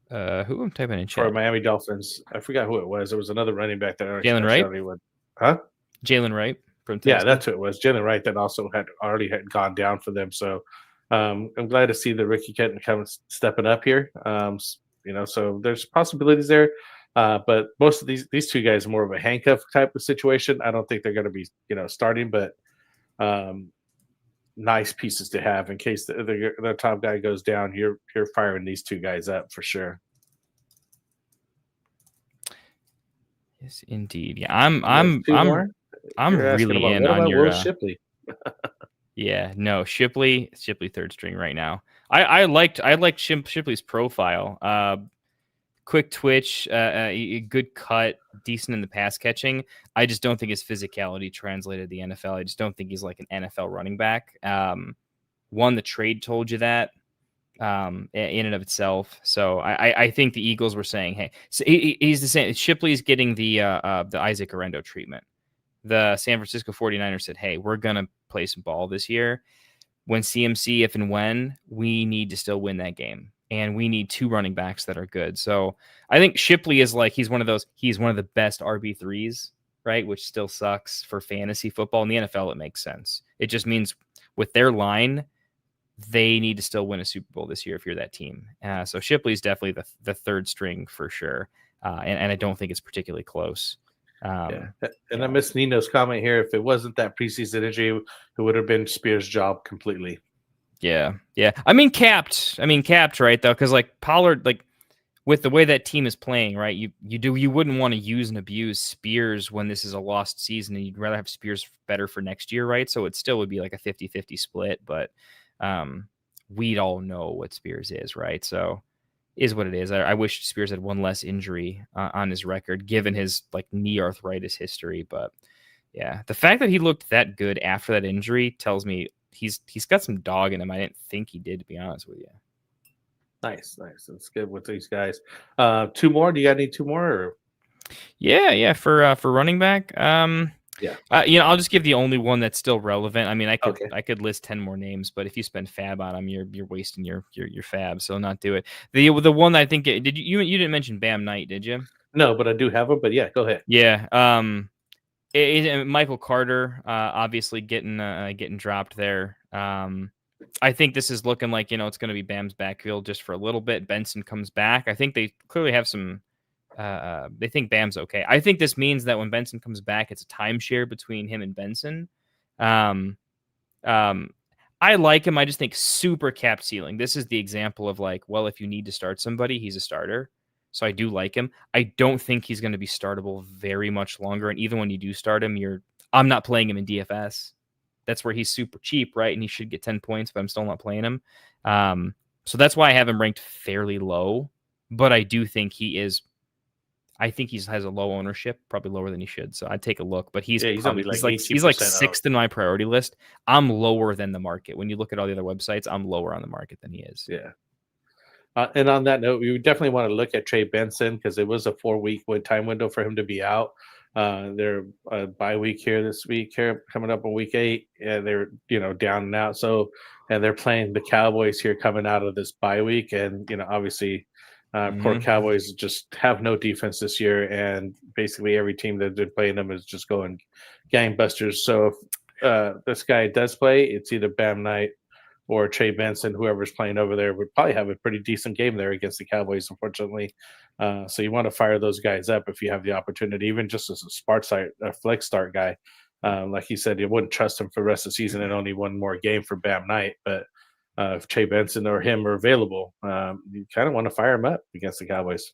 S5: Who I'm typing in chat?
S4: For Miami Dolphins. I forgot who it was. It was another running back that
S5: Jalen Wright?
S4: Huh?
S5: Jalen Wright from Tennessee.
S4: Yeah, that's who it was. Jalen Wright that also had gone down for them. So I'm glad to see the Ricky Kenton stepping up here. So there's possibilities there. But most of these two guys are more of a handcuff type of situation. I don't think they're going to be, starting, but nice pieces to have in case the top guy goes down. You're firing these two guys up for sure.
S5: Yes, indeed. Yeah, I'm really in on your
S4: Shipley.
S5: Yeah, no, Shipley third string right now. I liked Shipley's profile. Quick twitch, good cut, decent in the pass catching. I just don't think his physicality translated to the NFL. I just don't think he's like an NFL running back. The trade told you that in and of itself. So I think the Eagles were saying, hey, so he's the same. Shipley's getting the Isaac Orendo treatment. The San Francisco 49ers said, hey, we're going to play some ball this year. When CMC, if and when, we need to still win that game. And we need two running backs that are good. So I think Shipley is he's one of the best RB3s, right? Which still sucks for fantasy football. In the NFL, it makes sense. It just means with their line, they need to still win a Super Bowl this year if you're that team. So Shipley's definitely the third string for sure. And I don't think it's particularly close.
S4: And I missed Nino's comment here. If it wasn't that preseason injury, it would have been Spears' job completely.
S5: Yeah. I mean, capped, right, though, because Pollard, with the way that team is playing, right, you wouldn't want to use and abuse Spears when this is a lost season, and you'd rather have Spears better for next year, right? So it still would be like a 50-50 split, but we'd all know what Spears is, right? So is what it is. I wish Spears had one less injury on his record, given his knee arthritis history, but yeah, the fact that he looked that good after that injury tells me he's got some dog in him. I didn't think he did, to be honest with you.
S4: Nice. That's good with these guys. Two more? Do you got any two more? Or?
S5: Yeah. For running back,
S4: yeah.
S5: I'll just give the only one that's still relevant. I mean, I could list 10 more names, but if you spend fab on them, you're wasting your fab. So not do it. The one I think you didn't mention Bam Knight, did you?
S4: No, but I do have him. But yeah, go ahead.
S5: Yeah. Michael Carter, obviously getting dropped there. I think this is looking like, it's going to be Bam's backfield just for a little bit. Benson comes back. I think they clearly have some. They think Bam's okay. I think this means that when Benson comes back, it's a timeshare between him and Benson. I like him. I just think super capped ceiling. This is the example of if you need to start somebody, he's a starter. So I do like him. I don't think he's going to be startable very much longer. And even when you do start him, I'm not playing him in DFS. That's where he's super cheap, right? And he should get 10 points, but I'm still not playing him. So that's why I have him ranked fairly low. But I do think he has a low ownership, probably lower than he should. So I'd take a look. But he's sixth in my priority list. I'm lower than the market. When you look at all the other websites, I'm lower on the market than he is.
S4: Yeah. And on that note, we would definitely want to look at Trey Benson because it was a 4-week time window for him to be out. They're bye week here this week here coming up on week 8, and they're down and out. So and they're playing the Cowboys here coming out of this bye week, and obviously poor Cowboys just have no defense this year, and basically every team that's been playing them is just going gangbusters. So if this guy does play, it's either Bam Knight or Trey Benson, whoever's playing over there, would probably have a pretty decent game there against the Cowboys, unfortunately. So you want to fire those guys up if you have the opportunity, even just as a flex start guy. Like you said, you wouldn't trust him for the rest of the season and only one more game for Bam Knight. But if Trey Benson or him are available, you kind of want to fire him up against the Cowboys.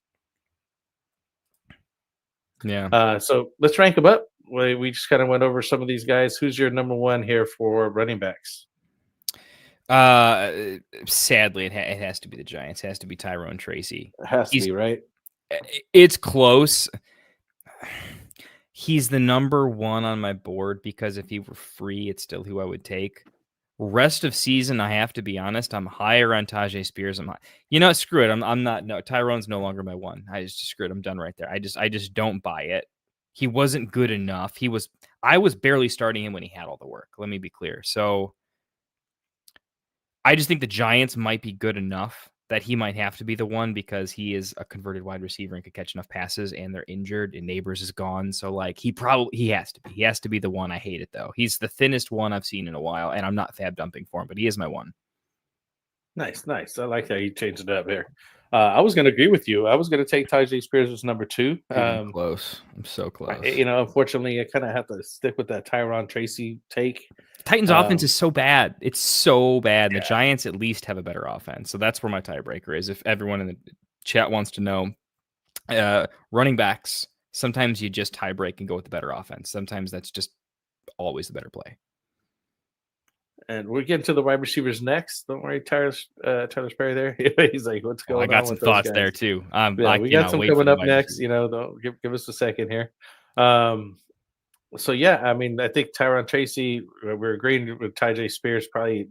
S5: Yeah.
S4: So let's rank them up. We just kind of went over some of these guys. Who's your number one here for running backs?
S5: Sadly, it has to be the Giants. It has to be Tyrone Tracy.
S4: It has to be, right?
S5: It's close. He's the number one on my board because if he were free, it's still who I would take. Rest of season, I have to be honest, I'm higher on Tajay Spears. You know, screw it. I'm not. No, Tyrone's no longer my one. I just screw it. I'm done right there. I just don't buy it. He wasn't good enough. I was barely starting him when he had all the work. Let me be clear. So I just think the Giants might be good enough that he might have to be the one because he is a converted wide receiver and could catch enough passes, and they're injured and Neighbors is gone. So like he has to be. He has to be the one. I hate it though. He's the thinnest one I've seen in a while, and I'm not fab dumping for him, but he is my one.
S4: Nice. I like how you changed it up here. I was going to agree with you. I was going to take Tajay Spears as number 2.
S5: Dude, I'm close. I'm so close.
S4: Unfortunately, I kind of have to stick with that Tyron Tracy take.
S5: Titans offense is so bad. It's so bad. Yeah. The Giants at least have a better offense. So that's where my tiebreaker is. If everyone in the chat wants to know, running backs, sometimes you just tie break and go with the better offense. Sometimes that's just always the better play.
S4: And we're getting to the wide receivers next. Don't worry, Tyler Sperry there. He's like, what's going on?
S5: I got some thoughts there too.
S4: We got some coming up next. Give us a second here. So yeah, I mean, I think Tyron Tracy, we're agreeing with Tajay Spears, probably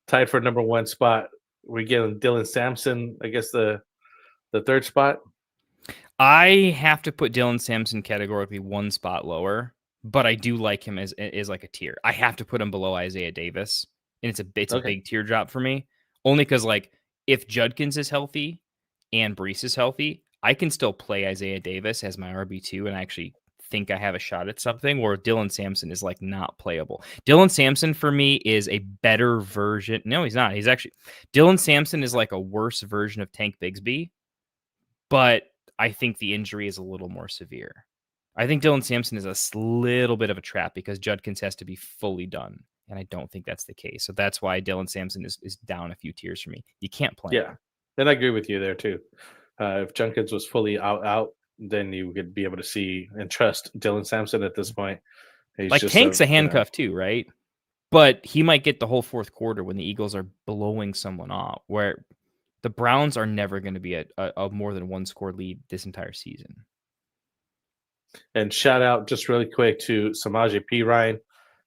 S4: tied for number 1 spot. We're getting Dylan Sampson, I guess the 3rd spot.
S5: I have to put Dylan Sampson categorically 1 spot lower, but I do like him as like a tier. I have to put him below Isaiah Davis, and it's a big teardrop for me, only because like if Judkins is healthy and Breece is healthy, I can still play Isaiah Davis as my RB2, and I actually think I have a shot at something, where Dylan Sampson is like not playable. Dylan Sampson for me is a better version. No, he's not. Dylan Sampson is like a worse version of Tank Bigsby, but I think the injury is a little more severe. I think Dylan Sampson is a little bit of a trap because Judkins has to be fully done, and I don't think that's the case. So that's why Dylan Sampson is down a few tiers for me. You can't play him.
S4: And I agree with you there too. If Judkins was fully out, then you could be able to see and trust Dylan Sampson at this point.
S5: He's like Tank's a handcuff too, right? But he might get the whole 4th quarter when the Eagles are blowing someone off, where the Browns are never going to be a more than 1 score lead this entire season.
S4: And shout out just really quick to Samaje Perine.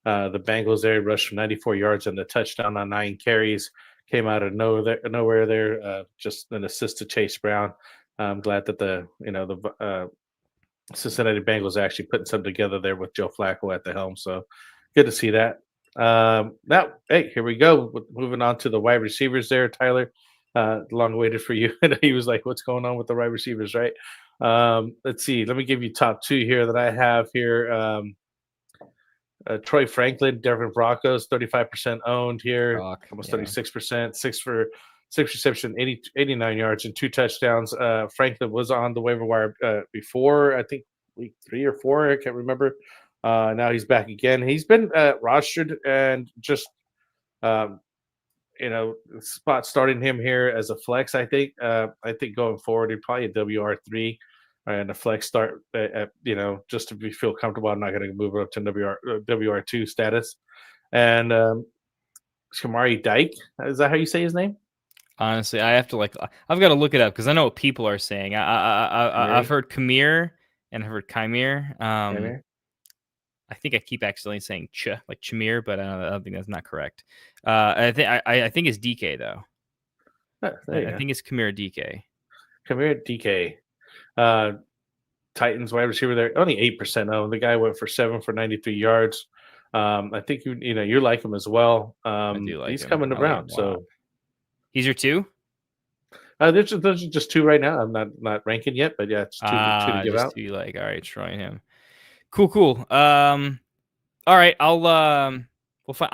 S4: The Bengals there rushed for 94 yards and the touchdown on 9 carries. Came out of nowhere there. Just an assist to Chase Brown. I'm glad that the Cincinnati Bengals are actually putting something together there with Joe Flacco at the helm. So good to see that. Now, hey, here we go. Moving on to the wide receivers there, Tyler. Long waited for you. He was like, what's going on with the wide receivers, right? Let's see. Let me give you top 2 here that I have here. Troy Franklin, Denver Broncos, 35% owned here, almost 36%, 6 reception, 89 yards, and 2 touchdowns. Franklin was on the waiver wire before, I think week 3 or 4. I can't remember. Now he's back again. He's been rostered and just, spot starting him here as a flex. I think going forward, he'd probably a WR3 and a flex start. Just to feel comfortable. I'm not going to move up to WR2 status. And Shamari Dyke, is that how you say his name?
S5: Honestly, I have to I've got to look it up because I know what people are saying. I've heard Kamir and I've heard Chimere. I think I keep accidentally saying Chimere, but I don't think that's not correct. I think it's DK though. I think it's Kamir DK.
S4: Kamir DK. Titans wide receiver there, only 8% owned. The guy went for 7 for 93 yards. I think you like him as well. I do like he's him. Coming around, so
S5: he's your 2.
S4: Those are just 2 right now. I'm not ranking yet, but yeah, it's 2 to give out.
S5: 2 all right, trying him. Cool. All right, I'm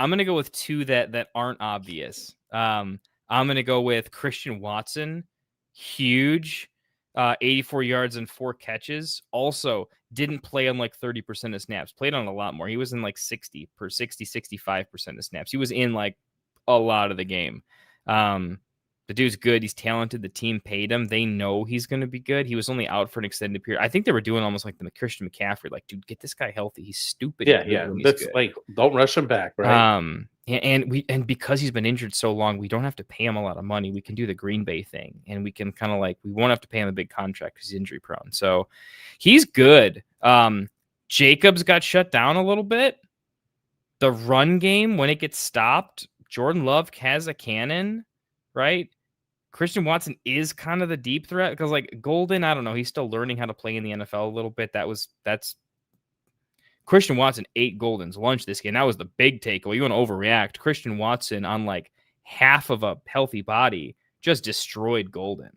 S5: gonna go with 2 that aren't obvious. I'm gonna go with Christian Watson, huge. 84 yards and 4 catches. Also, didn't play on like 30% of snaps. Played on a lot more. He was in like 65% of snaps. He was in like a lot of the game. The dude's good. He's talented. The team paid him. They know he's going to be good. He was only out for an extended period. I think they were doing almost like the Christian McCaffrey. Like, dude, get this guy healthy. He's stupid.
S4: Yeah. That's good. Like, don't rush him back, right?
S5: And because he's been injured so long, we don't have to pay him a lot of money. We can do the Green Bay thing, and we can kind of we won't have to pay him a big contract because he's injury prone. So he's good. Jacobs got shut down a little bit. The run game, when it gets stopped, Jordan Love has a cannon, right? Christian Watson is kind of the deep threat because like Golden, I don't know. He's still learning how to play in the NFL a little bit. That's Christian Watson 8 Goldens lunch this game. That was the big takeaway. You want to overreact. Christian Watson on like half of a healthy body just destroyed Golden.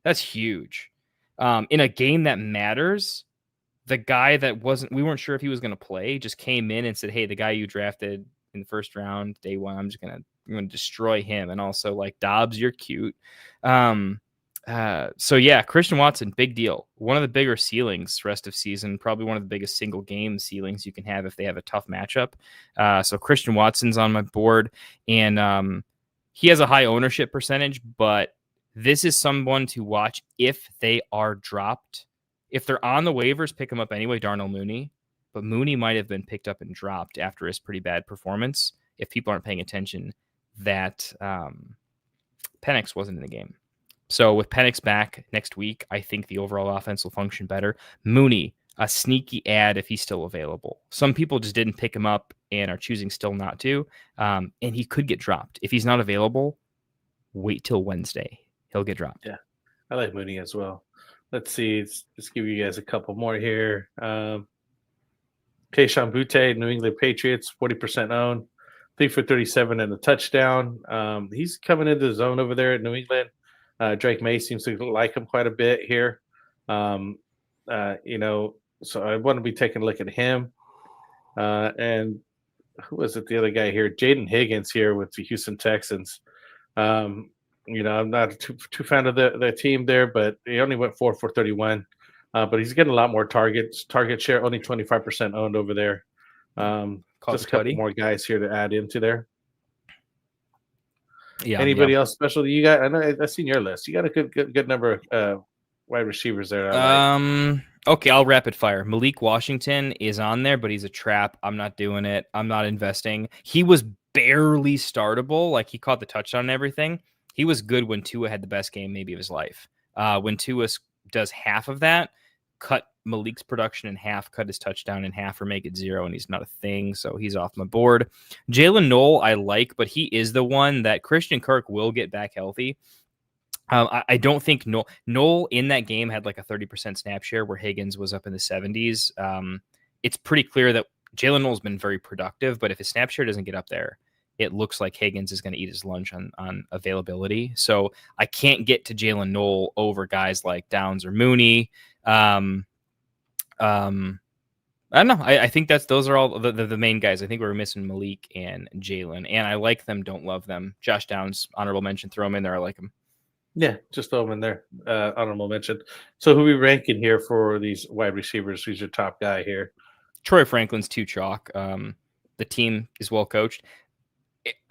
S5: That's huge. In a game that matters, the guy that we weren't sure if he was going to play, just came in and said, hey, the guy you drafted in the first round, day one, I'm going to destroy him. And also like Dobbs, you're cute. So yeah, Christian Watson, big deal. One of the bigger ceilings rest of season, probably one of the biggest single game ceilings you can have if they have a tough matchup. So Christian Watson's on my board, and he has a high ownership percentage, but this is someone to watch if they are dropped. If they're on the waivers, pick them up anyway, Darnell Mooney. But Mooney might have been picked up and dropped after his pretty bad performance. If people aren't paying attention, that Penix wasn't in the game. So with Penix back next week, I think the overall offense will function better. Mooney, a sneaky ad if he's still available. Some people just didn't pick him up and are choosing still not to. And he could get dropped. If he's not available, wait till Wednesday. He'll get dropped.
S4: Yeah, I like Mooney as well. Let's see. Let's give you guys a couple more here. Kayshon Boutte, New England Patriots, 40% owned, 3 for 37 and a touchdown. He's coming into the zone over there at New England. Drake May seems to like him quite a bit here. So I want to be taking a look at him. And who was it? The other guy here, Jaden Higgins here with the Houston Texans. I'm not too fan of the team there, but he only went 4 for 31. But he's getting a lot more target share, only 25% owned over there. Just a couple more guys here to add into there. Yeah. Anybody else special you got? I know I've seen your list. You got a good number of wide receivers there.
S5: Okay, I'll rapid fire. Malik Washington is on there, but he's a trap. I'm not doing it. I'm not investing. He was barely startable. Like he caught the touchdown and everything. He was good when Tua had the best game maybe of his life. When Tua does half of that, cut Malik's production in half, cut his touchdown in half, or make it 0, and he's not a thing, so he's off my board. Jalen Noel I like, but he is the one that Christian Kirk will get back healthy. I don't think Noel in that game had like a 30% snap share where Higgins was up in the 70s. It's pretty clear that Jalen Noel's been very productive, but if his snap share doesn't get up there, it looks like Higgins is going to eat his lunch on availability. So I can't get to Jalen Noel over guys like Downs or Mooney. I don't know. I think those are all the main guys. I think we're missing Malik and Jalen, and I like them, don't love them. Josh Downs, honorable mention, throw him in there. I like him.
S4: Yeah, just throw him in there. Honorable mention. So who are we ranking here for these wide receivers? Who's your top guy here?
S5: Troy Franklin's too chalk. The team is well coached.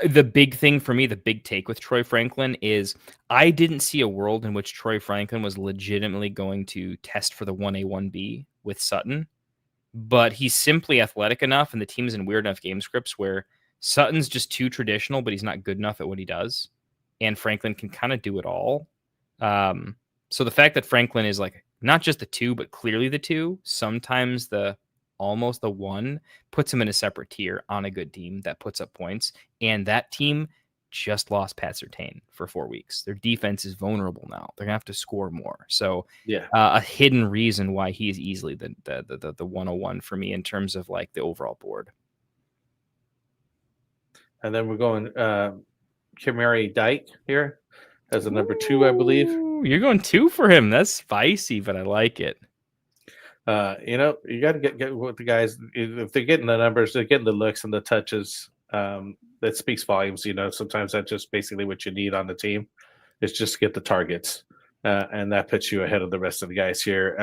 S5: The big thing for me, the big take with Troy Franklin is I didn't see a world in which Troy Franklin was legitimately going to test for the 1A, 1B with Sutton, but he's simply athletic enough and the team's in weird enough game scripts where Sutton's just too traditional, but he's not good enough at what he does. And Franklin can kind of do it all. So the fact that Franklin is like not just the 2, but clearly the 2, sometimes almost the 1, puts him in a separate tier on a good team that puts up points. And that team just lost Pat Surtain for 4 weeks. Their defense is vulnerable now. They're gonna have to score more. So yeah, a hidden reason why he is easily the 101 for me in terms of like the overall board.
S4: And then we're going Kamari Dyke here as a number 2, I believe.
S5: You're going 2 for him. That's spicy, but I like it.
S4: You got to get with the guys. If they're getting the numbers, they're getting the looks and the touches. That speaks volumes. Sometimes that's just basically what you need on the team is just get the targets, and that puts you ahead of the rest of the guys here.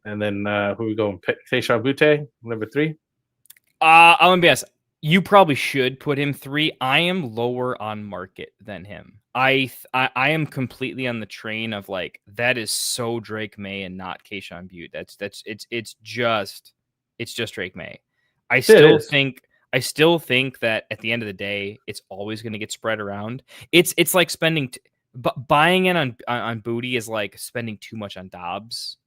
S4: And then who we going? Kayshon Boutte, number 3.
S5: I'm gonna be honest. You probably should put him 3. I am lower on market than him. I am completely on the train of like that is so Drake May and not Kayshon Boutte. It's just Drake May. I still think that at the end of the day, it's always going to get spread around. It's like buying in on Booty is like spending too much on Dobbs.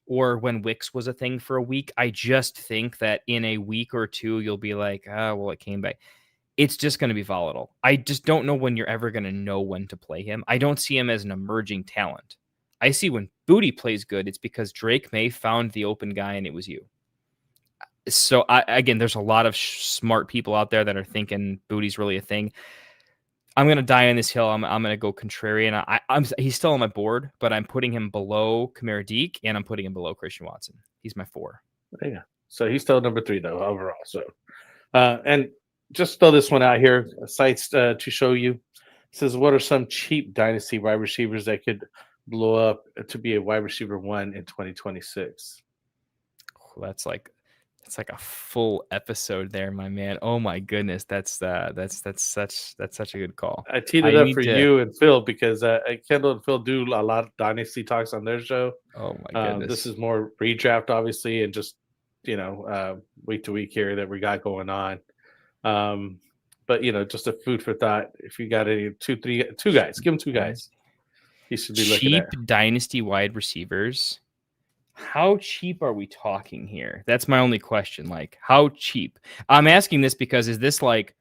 S5: Or when Wicks was a thing for a week. I just think that in a week or 2, you'll be like, well, it came back. it's just going to be volatile. I just don't know when you're ever going to know when to play him. I don't see him as an emerging talent. I see when Booty plays good, it's because Drake May found the open guy and it was you. So again, there's a lot of smart people out there that are thinking Booty's really a thing. I'm going to die on this hill. I'm going to go contrarian. He's still on my board, but I'm putting him below Kamara Deke and I'm putting him below Christian Watson. He's my 4.
S4: Yeah. So he's still number 3 though overall. So, and just throw this one out here, sites to show you. It says, what are some cheap dynasty wide receivers that could blow up to be a wide receiver 1 in 2026?
S5: That's like a full episode there, my man. Oh my goodness, that's such a good call.
S4: I teed it up for you and Phil because Kendall and Phil do a lot of dynasty talks on their show.
S5: Oh my goodness,
S4: this is more redraft, obviously, and just week to week here that we got going on. But just a food for thought. If you got any two guys, give them 2 guys. You should be looking at
S5: cheap dynasty wide receivers. How cheap are we talking here? That's my only question. Like, how cheap? I'm asking this because is this like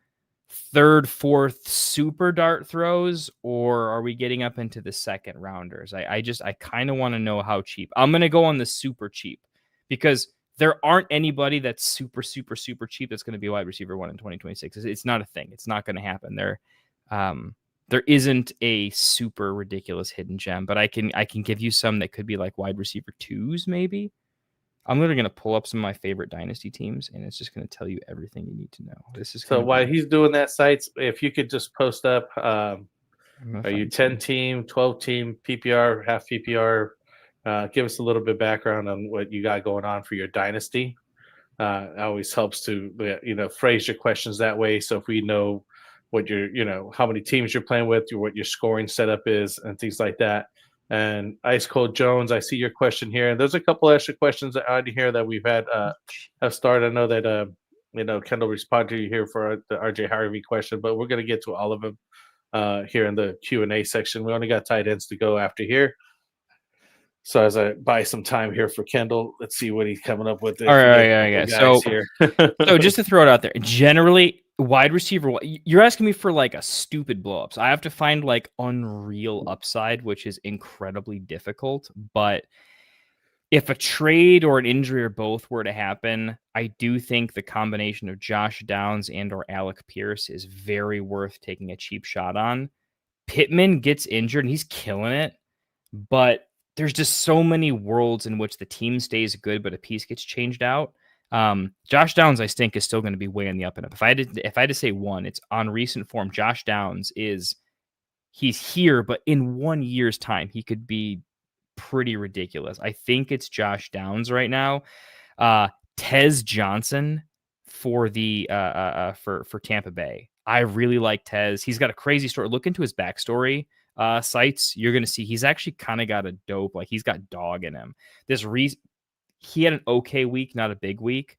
S5: 3rd, 4th super dart throws, or are we getting up into the 2nd rounders? I kind of want to know how cheap. I'm going to go on the super cheap because there aren't anybody that's super cheap that's going to be a wide receiver 1 in 2026. It's not a thing. It's not going to happen. There isn't a super ridiculous hidden gem, but I can give you some that could be like wide receiver 2s, maybe. I'm literally going to pull up some of my favorite dynasty teams, and it's just going to tell you everything you need to know. This is
S4: so while he's doing that, sites, if you could just post up, are you 10 team, 12 team, PPR, half PPR? Give us a little bit of background on what you got going on for your dynasty. It always helps to phrase your questions that way. So if we know what how many teams you're playing with, what your scoring setup is, and things like that. And Ice Cold Jones, I see your question here, and there's a couple extra questions out here that we've had have started. I know that Kendall responded to you here for the RJ Harvey question, but we're going to get to all of them here in the Q&A section. We only got tight ends to go after here. So as I buy some time here for Kendall, let's see what he's coming up with.
S5: All right. So just to throw it out there, generally wide receiver, you're asking me for like a stupid blowups. I have to find like unreal upside, which is incredibly difficult. But if a trade or an injury or both were to happen, I do think the combination of Josh Downs and or Alec Pierce is very worth taking a cheap shot on. Pittman gets injured and he's killing it, but there's just so many worlds in which the team stays good, but a piece gets changed out. Josh Downs, I think, is still going to be way in the up and up. If I had to say one, it's on recent form. Josh Downs he's here, but in 1 year's time, he could be pretty ridiculous. I think it's Josh Downs right now. Tez Johnson for the for Tampa Bay. I really like Tez. He's got a crazy story. Look into his backstory. Sites, you're going to see he's actually kind of got a dope, like he's got dog in him. He had an okay week, not a big week.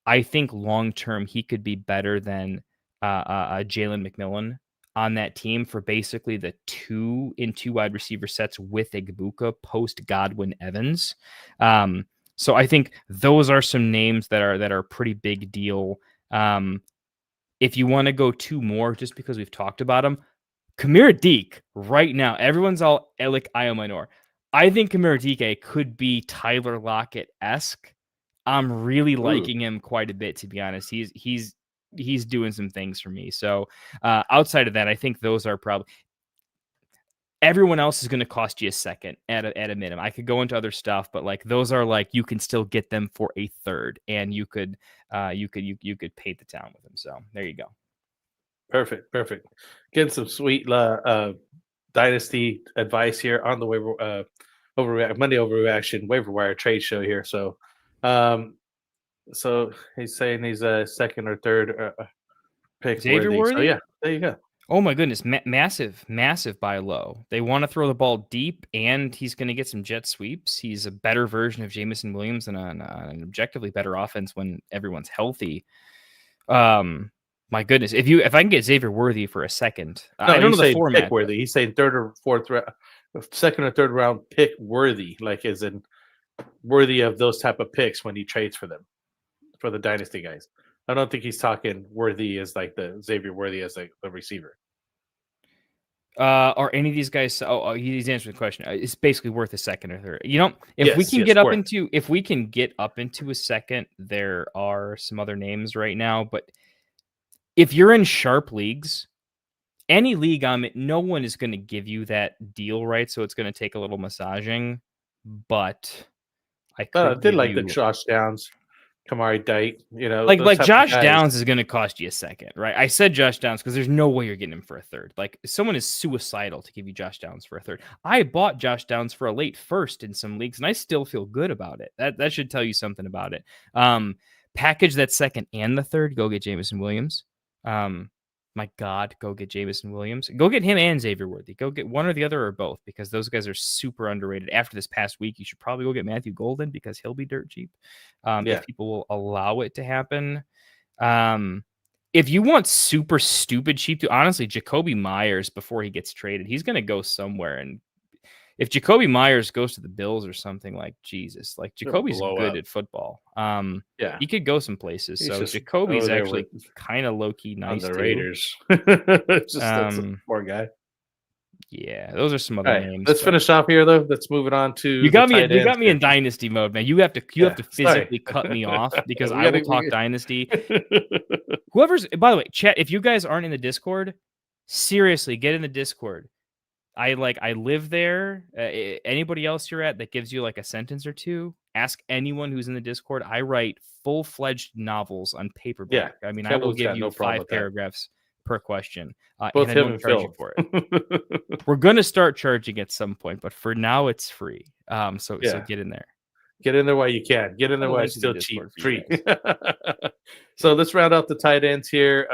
S5: I think long term he could be better than Jalen McMillan on that team for basically the 2-in-2 wide receiver sets with Igbuka post Godwin Evans. So I think those are some names that are pretty big deal. If you want to go 2 more, just because we've talked about them, Kamara Deke right now, everyone's all Elik Iominor. I think Kamara Deke could be Tyler Lockett-esque. I'm really liking him quite a bit, to be honest. He's doing some things for me. So outside of that, I think those are probably everyone else is going to cost you a second at a minimum. I could go into other stuff, but like those are like you can still get them for a third, and you could paint the town with them. So there you go.
S4: Perfect. Getting some sweet dynasty advice here on the waiver Monday overreaction waiver wire trade show here. So, so he's saying he's a 2nd or 3rd pick.
S5: Xavier Worthy.
S4: So yeah, there you go.
S5: Oh my goodness, massive buy low. They want to throw the ball deep, and he's going to get some jet sweeps. He's a better version of Jameson Williams and an objectively better offense when everyone's healthy. My goodness, if I can get Xavier Worthy for a second, I don't know the format.
S4: Pick worthy. He's saying 3rd or 4th round, 2nd or 3rd round pick worthy, like as in worthy of those type of picks when he trades for them, for the dynasty guys. I don't think he's talking Worthy as like the Xavier Worthy as like the receiver.
S5: Are any of these guys? He's answering the question. It's basically worth a second or third. If we can get up into a second, there are some other names right now. But if you're in sharp leagues, any league I'm in, no one is going to give you that deal, right? So it's going to take a little massaging. But I
S4: did like the Josh Downs, Kamari Dite,
S5: like Josh Downs is going to cost you a second, right? I said Josh Downs because there's no way you're getting him for a third. Like someone is suicidal to give you Josh Downs for a third. I bought Josh Downs for a late first in some leagues, and I still feel good about it. That should tell you something about it. Package that second and the third. Go get Jameson Williams. My God, go get Jameson Williams. Go get him and Xavier Worthy. Go get one or the other or both because those guys are super underrated. After this past week, you should probably go get Matthew Golden because he'll be dirt cheap if people will allow it to happen. If you want super stupid cheap, honestly, Jacoby Myers before he gets traded, he's going to go somewhere. And if Jacoby Myers goes to the Bills or something, like Jesus, like Jacoby's good at football. He could go some places. So Jacoby's actually kind of low key nice.
S4: On the Raiders, just that's a poor guy.
S5: Yeah, those are some other names.
S4: Let's finish off here though. Let's move it on to
S5: you got me in dynasty mode, man. You have to physically cut me off because I will talk dynasty. By the way, chat, if you guys aren't in the Discord, seriously, get in the Discord. I live there. Anybody else you're at that gives you like a sentence or two, ask anyone who's in the Discord. I write full-fledged novels on paperback. I mean, I will give you 5 paragraphs per question.
S4: Both
S5: and
S4: him and Phil.
S5: for it. We're going to start charging at some point, but for now it's free. So get in there.
S4: Get in there while you can. Get in there while it's still cheap. Free. So let's round out the tight ends here.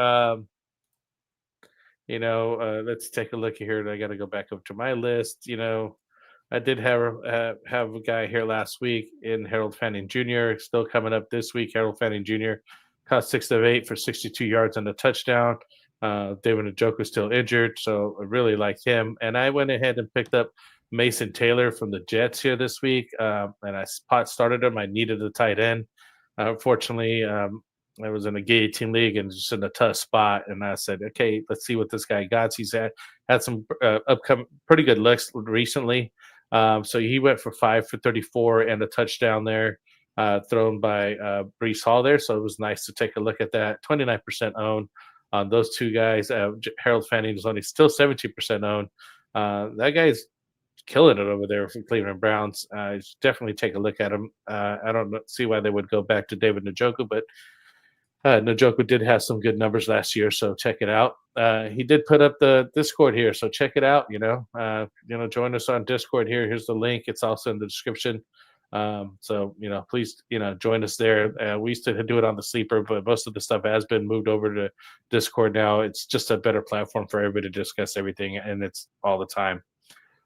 S4: Let's take a look here. I got to go back up to my list. I did have a guy here last week in Harold Fanning Jr. Still coming up this week. Harold Fanning Jr. caught 6 of 8 for 62 yards and a touchdown. David Njoku still injured, so I really like him. And I went ahead and picked up Mason Taylor from the Jets here this week, and I started him. I needed a tight end. Unfortunately, I was in a gay team league and just in a tough spot. And I said, okay, let's see what this guy got. He's had some upcoming pretty good looks recently. So he went for 5 for 34 and a touchdown there, thrown by Breece Hall there. So it was nice to take a look at that. 29% owned on those two guys. Harold Fanning is only still 17% owned. That guy's killing it over there for Cleveland Browns. Definitely take a look at him. I don't see why they would go back to David Njoku, but Njoku did have some good numbers last year, so check it out. He did put up the Discord here, so check it out. Join us on Discord here. Here's the link. It's also in the description. So please join us there. We used to do it on the Sleeper, but most of the stuff has been moved over to Discord now. It's just a better platform for everybody to discuss everything, and it's all the time.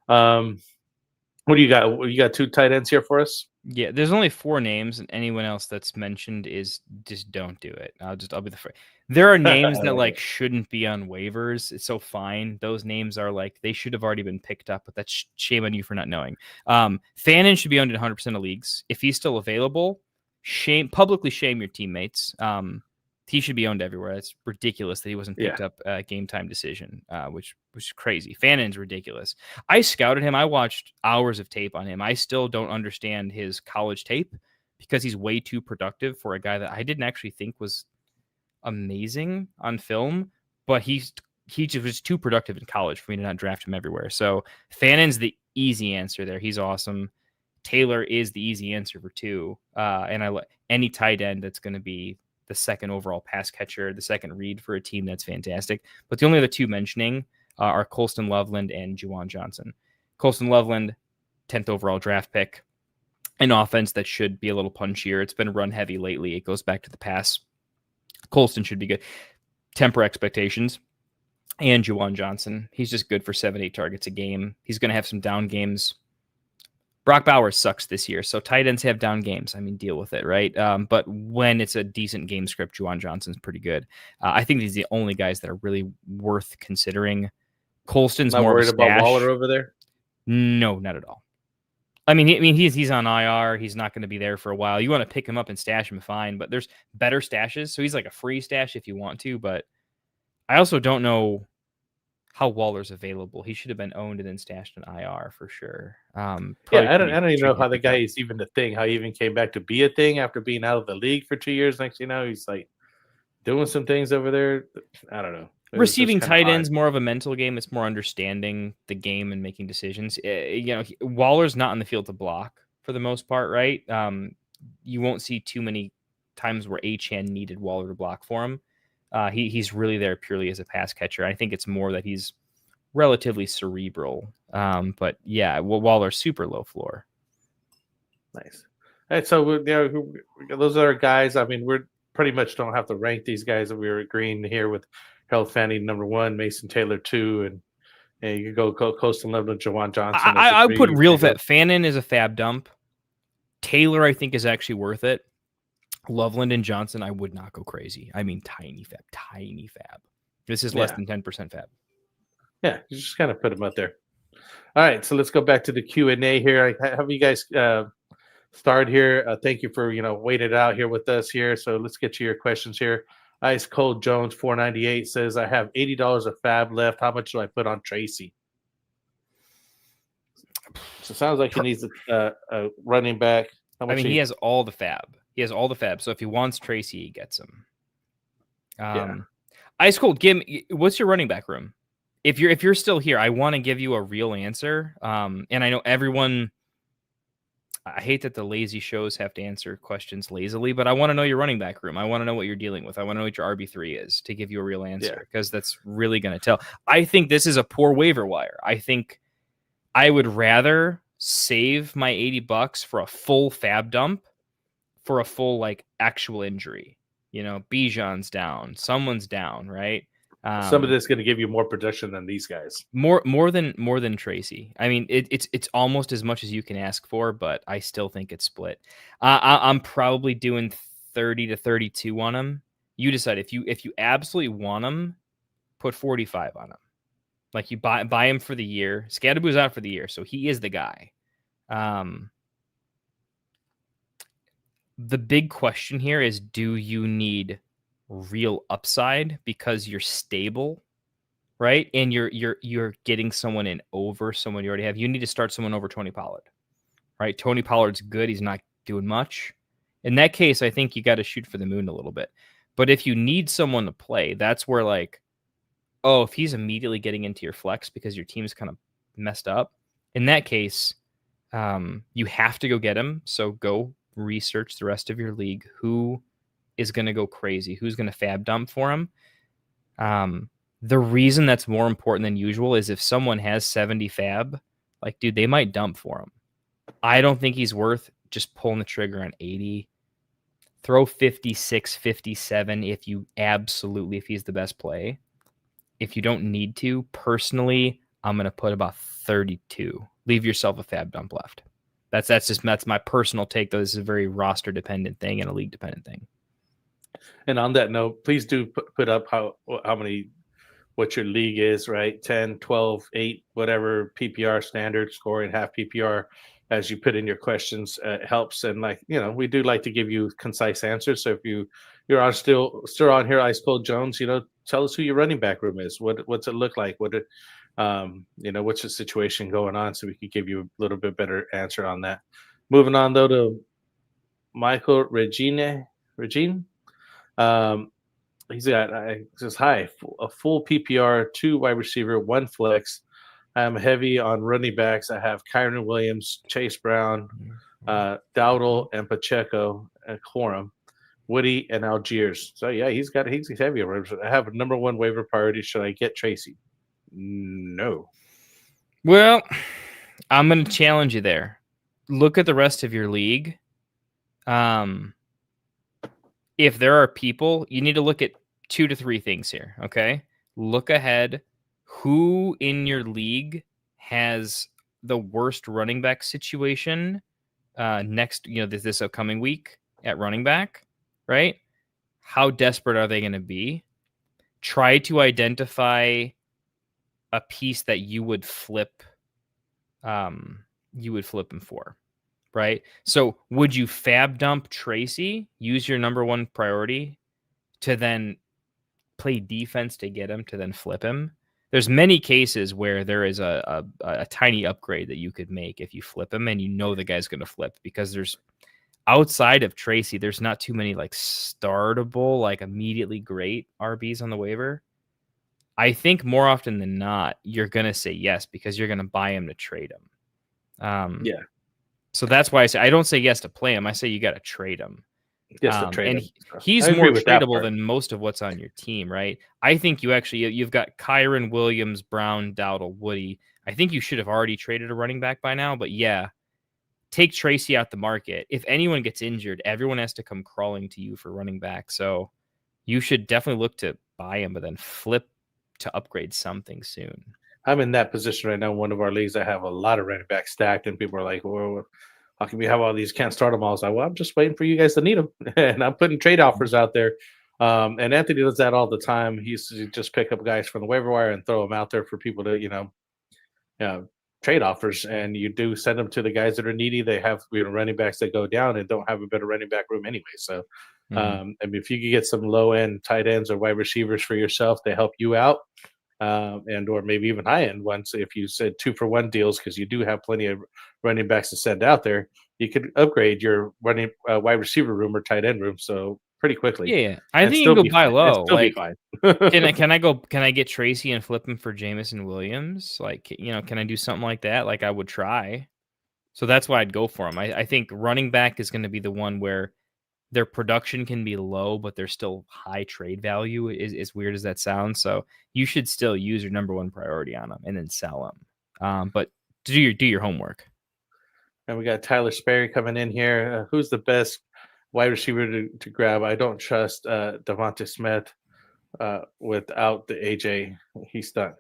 S4: What do you got? You got 2 tight ends here for us?
S5: Yeah, there's only 4 names, and anyone else that's mentioned is just don't do it. I'll be the first. There are names that shouldn't be on waivers. It's so fine. Those names are they should have already been picked up, but that's shame on you for not knowing. Fannin should be owned in 100% of leagues. If he's still available, publicly shame your teammates. He should be owned everywhere. It's ridiculous that he wasn't picked up game time decision, which was crazy. Fannin's ridiculous. I scouted him. I watched hours of tape on him. I still don't understand his college tape because he's way too productive for a guy that I didn't actually think was amazing on film, but he just was too productive in college for me to not draft him everywhere. So Fannin's the easy answer there. He's awesome. Taylor is the easy answer for 2. And I any tight end that's going to be the second overall pass catcher, the second read for a team, that's fantastic. But the only other 2 mentioning are Colston Loveland and Juwan Johnson. Colston Loveland, 10th overall draft pick, an offense that should be a little punchier. It's been run heavy lately. It goes back to the pass. Colston should be good. Temper expectations. And Juwan Johnson, he's just good for 7-8 targets a game. He's going to have some down games. Brock Bowers sucks this year, so tight ends have down games. I mean, deal with it, right? But when it's a decent game script, Juwan Johnson's pretty good. I think these are the only guys that are really worth considering. Colston's
S4: not
S5: more
S4: worried about Waller over there?
S5: No, not at all. I mean, he's on IR. He's not going to be there for a while. You want to pick him up and stash him, fine. But there's better stashes, so he's like a free stash if you want to. But I also don't know how Waller's available. He should have been owned and then stashed in IR for sure.
S4: I don't even know how the guy is even a thing. How he even came back to be a thing after being out of the league for 2 years. Next, he's like doing some things over there. I don't know.
S5: Receiving tight ends, more of a mental game. It's more understanding the game and making decisions. Waller's not on the field to block for the most part, right? You won't see too many times where Achane needed Waller to block for him. He's really there purely as a pass catcher. I think it's more that he's relatively cerebral. But yeah, Waller's super low floor.
S4: Nice. All right, so those are our guys. I mean, we're pretty much don't have to rank these guys that we were agreeing here with. Harold Fanning, number 1, Mason Taylor 2, and you could go close to level of Jawan Johnson.
S5: I would put real fat. Fannin is a fab dump. Taylor, I think, is actually worth it. Loveland and Johnson, I would not go crazy. I mean, tiny fab. This is less than 10% fab.
S4: Yeah, you just kind of put them out there. All right, so let's go back to the Q&A here. I have you guys start here. Thank you for waiting out here with us here. So let's get to your questions here. Ice Cold Jones 498 says, I have $80 of fab left. How much do I put on Tracy? So it sounds like he needs a running back.
S5: He has all the fab. So if he wants Tracy, he gets him. Ice Cold, what's your running back room? If you're still here, I want to give you a real answer. And I know everyone. I hate that the lazy shows have to answer questions lazily, but I want to know your running back room. I want to know what you're dealing with. I want to know what your RB3 is to give you a real answer, because that's really going to tell. I think this is a poor waiver wire. I think I would rather save my $80 for a full fab dump for a full actual injury. Bijan's down, someone's down, right?
S4: Somebody that's going to give you more production than these guys.
S5: More than Tracy. I mean, it's almost as much as you can ask for, but I still think it's split. I'm probably doing 30 to 32 on him. You decide if you absolutely want him, put 45 on him. Like, you buy him for the year. Scadaboo's out for the year, so he is the guy. The big question here is, do you need real upside because you're stable, right? And you're getting someone in over someone you already have. You need to start someone over Tony Pollard, right? Tony Pollard's good. He's not doing much. In that case, I think you got to shoot for the moon a little bit. But if you need someone to play, that's where if he's immediately getting into your flex because your team's kind of messed up, in that case, you have to go get him. So go research the rest of your league. Who is going to go crazy? Who's going to fab dump for him? The reason that's more important than usual is if someone has 70 fab, dude, they might dump for him. I don't think he's worth just pulling the trigger on 80. Throw 56, 57 if he's the best play. If you don't need to, personally, I'm going to put about 32. Leave yourself a fab dump left. That's my personal take, though. This is a very roster dependent thing and a league dependent thing.
S4: And on that note, please do put up what your league is, right? 10, 12, 8, whatever PPR standard scoring, half PPR, as you put in your questions, helps. And we do like to give you concise answers. So if you're on still on here, Ice Cold Jones, tell us who your running back room is. What's it look like? What's the situation going on, so we could give you a little bit better answer on that. Moving on though to Michael Regine. He's got, says, hi, a full PPR, 2 wide receiver, 1 flex. I'm heavy on running backs. I have Kyron Williams, Chase Brown, Dowdle, and Pacheco, and Corum, Woody, and Algiers. So yeah, he's heavy on waivers. I have a number 1 waiver priority. Should I get Tracy? No.
S5: Well, I'm going to challenge you there. Look at the rest of your league. If there are people, you need to look at 2 to 3 things here, okay? Look ahead. Who in your league has the worst running back situation this upcoming week at running back, right? How desperate are they going to be? Try to identify a piece that you would flip you would flip him for, right? So would you fab dump Tracy, use your number one priority to then play defense to get him to then flip him? There's many cases where there is a tiny upgrade that you could make if you flip him and you know the guy's going to flip, because there's outside of Tracy, there's not too many like startable, like immediately great RBs on the waiver. I think more often than not, you're going to say yes because you're going to buy him to trade him.
S4: Yeah.
S5: So that's why I say I don't say yes to play him. I say you got to trade him.
S4: Yes, to trade
S5: and
S4: him.
S5: He's more tradable than most of what's on your team, right? I think you've got Kyron, Williams, Brown, Dowdle, Woody. I think you should have already traded a running back by now, but yeah, take Tracy out the market. If anyone gets injured, everyone has to come crawling to you for running back. So you should definitely look to buy him, but then flip to upgrade something soon.
S4: I'm in that position right now. One of our leagues, I have a lot of running backs stacked, and people are like, well, how can we have all these? Can't start them all. I was like, well, I'm just waiting for you guys to need them. And I'm putting trade offers out there. And Anthony does that all the time. He used to just pick up guys from the waiver wire and throw them out there for people to, trade offers. And you do send them to the guys that are needy. They have running backs that go down and don't have a better running back room anyway. So, I mean, if you could get some low end tight ends or wide receivers for yourself, they help you out. And or maybe even high end ones. If you said 2-for-1 deals, because you do have plenty of running backs to send out there, you could upgrade your running wide receiver room or tight end room so pretty quickly.
S5: Yeah, I think you can go buy low.
S4: Still be fine.
S5: Can I get Tracy and flip him for Jameson Williams? Like, can I do something like that? Like, I would try. So that's why I'd go for him. I think running back is going to be the one where their production can be low, but there's still high trade value, as weird as that sounds. So you should still use your number one priority on them and then sell them. But do your homework.
S4: And we got Tyler Sperry coming in here. Who's the best wide receiver to grab? I don't trust Devonta Smith without the AJ. He's stuck.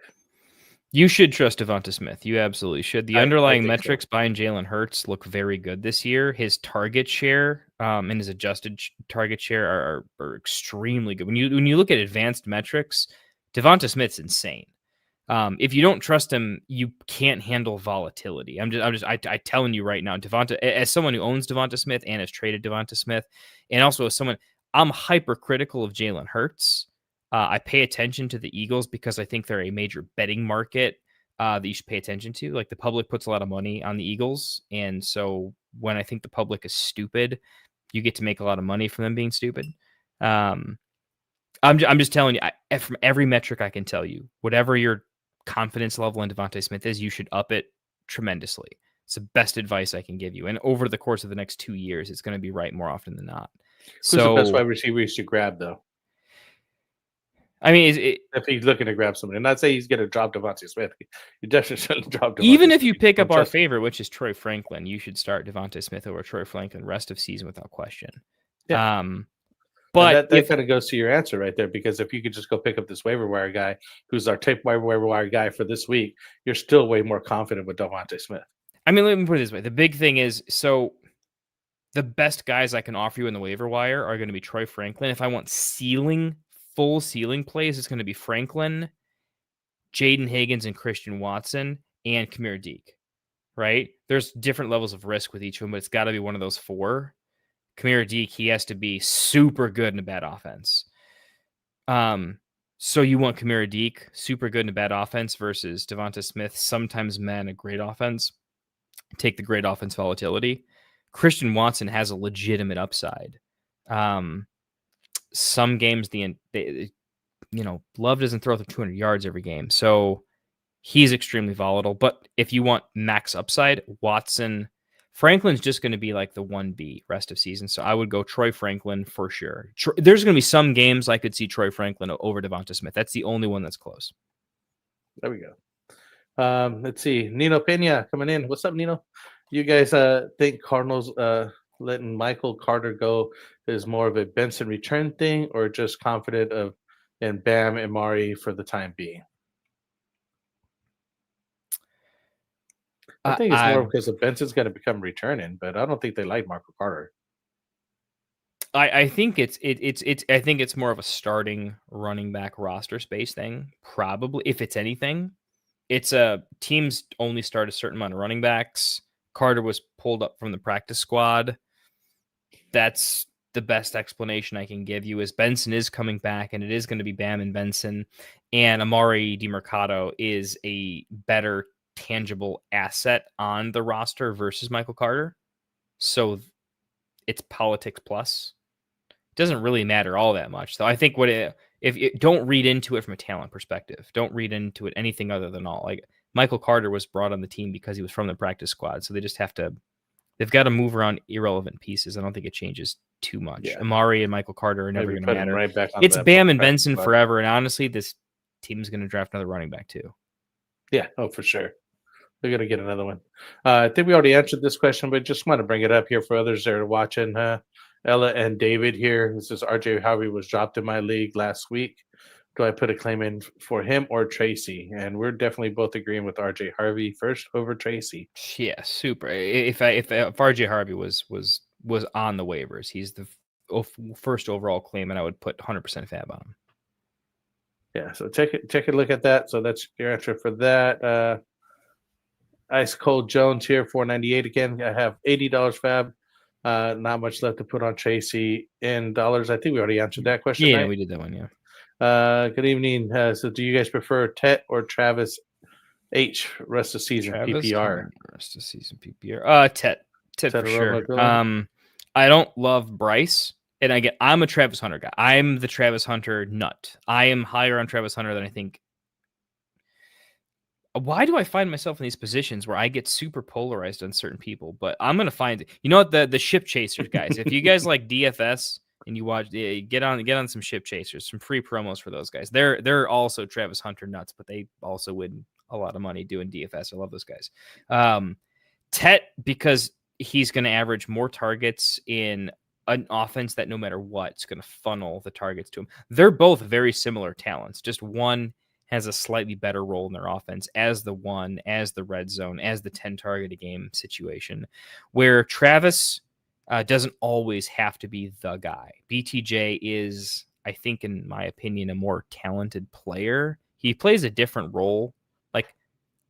S5: You should trust Devonta Smith. You absolutely should. The underlying metrics buying Jalen Hurts look very good this year. His target share and his adjusted target share are extremely good. When you look at advanced metrics, Devonta Smith's insane. If you don't trust him, you can't handle volatility. I'm telling you right now, Devonta, as someone who owns Devonta Smith and has traded Devonta Smith, and also as someone, I'm hypercritical of Jalen Hurts. I pay attention to the Eagles because I think they're a major betting market that you should pay attention to. Like, the public puts a lot of money on the Eagles. And so when I think the public is stupid, you get to make a lot of money from them being stupid. I'm just telling you, from every metric I can tell you, whatever your confidence level in Devonta Smith is, you should up it tremendously. It's the best advice I can give you. And over the course of the next 2 years, it's going to be right more often than not.
S4: Who's the best wide receiver you should grab, though?
S5: I mean,
S4: if he's looking to grab somebody, and not say he's going to drop Devonta Smith, you definitely shouldn't drop Devonta
S5: Even
S4: Smith.
S5: if you pick up our favorite, which is Troy Franklin, you should start Devonta Smith over Troy Franklin rest of season without question.
S4: Yeah.
S5: But
S4: that kind of goes to your answer right there, because if you could just go pick up this waiver wire guy, who's our tape waiver wire guy for this week, you're still way more confident with Devonta Smith.
S5: I mean, let me put it this way: the big thing is, so the best guys I can offer you in the waiver wire are going to be Troy Franklin. If I want full ceiling plays, it's going to be Franklin, Jaden Higgins, and Christian Watson, and Kamir Deke, right? There's different levels of risk with each of them, but it's got to be one of those four. Kamir Deke, he has to be super good in a bad offense. So you want Kamir Deke, super good in a bad offense, versus Devonta Smith, sometimes a great offense. Take the great offense volatility. Christian Watson has a legitimate upside. Some games, Love doesn't throw for 200 yards every game, so he's extremely volatile. But if you want max upside, Franklin's just going to be like the 1B rest of season. So I would go Troy Franklin for sure. There's going to be some games I could see Troy Franklin over Devonta Smith. That's the only one that's close.
S4: There we go. Let's see. Nino Pena coming in. What's up, Nino? You guys think Cardinals letting Michael Carter go is more of a Benson return thing, or just confident in Bam and Mari for the time being? I think it's more because of Benson's going to become returning, but I don't think they like Michael Carter.
S5: I think I think it's more of a starting running back roster space thing. Probably, if it's anything, it's teams only start a certain amount of running backs. Carter was pulled up from the practice squad. That's the best explanation I can give you. Is Benson is coming back, and it is going to be Bam and Benson, and Amari DiMercato is a better tangible asset on the roster versus Michael Carter. So it's politics plus. It doesn't really matter all that much. So I think if you don't read into it from a talent perspective, don't read into it anything other than all. Like Michael Carter was brought on the team because he was from the practice squad. So they've got to move around irrelevant pieces. I don't think it changes too much. Yeah. Amari and Michael Carter are never going to matter. Right back on it's Bam and Benson forever. And honestly, this team's going to draft another running back too.
S4: Yeah. Oh, for sure. They're going to get another one. I think we already answered this question, but just want to bring it up here for others that are watching. Ella and David here. This is RJ Harvey was dropped in my league last week. Do I put a claim in for him or Tracy? And we're definitely both agreeing with RJ Harvey first over Tracy.
S5: Yeah, super. If RJ Harvey was on the waivers, he's the first overall claim, and I would put 100% fab on him.
S4: Yeah, so take a look at that. So that's your answer for that. Ice Cold Jones here, $4.98 again. I have $80 fab. Not much left to put on Tracy in dollars. I think we already answered that question.
S5: Yeah,
S4: right?
S5: We did that one. Yeah.
S4: Good evening. So, do you guys prefer Tet or Travis H rest of season PPR?
S5: Rest of season PPR. Tet for sure. I don't love Bryce, and I'm a Travis Hunter guy. I'm the Travis Hunter nut. I am higher on Travis Hunter than I think. Why do I find myself in these positions where I get super polarized on certain people? But I'm gonna find what the ship chasers guys. If you guys like DFS and you watch, get on some ship chasers, some free promos for those guys. They're also Travis Hunter nuts, but they also win a lot of money doing DFS. I love those guys. Tet, because he's going to average more targets in an offense that no matter what, it's going to funnel the targets to him. They're both very similar talents. Just one has a slightly better role in their offense as the red zone, as the 10 target a game situation, where Travis doesn't always have to be the guy. BTJ is, I think, in my opinion, a more talented player. He plays a different role. Like,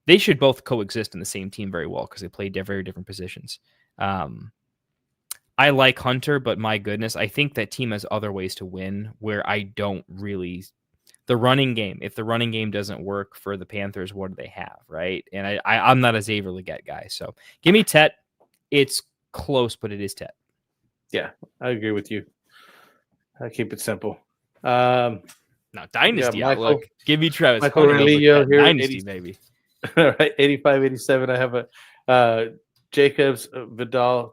S5: they should both coexist in the same team very well because they play very different positions. I like Hunter, but my goodness, I think that team has other ways to win where I don't really... The running game, if the running game doesn't work for the Panthers, what do they have, right? And I'm not a Xavier Legette guy, so give me Tet. It's close, but it is Tet.
S4: Yeah, I agree with you. I keep it simple.
S5: Now, Dynasty outlook. Give me Travis.
S4: Michael Relio here.
S5: Dynasty, baby.
S4: All right, 85, 87. I have a Jacobs, Vidal,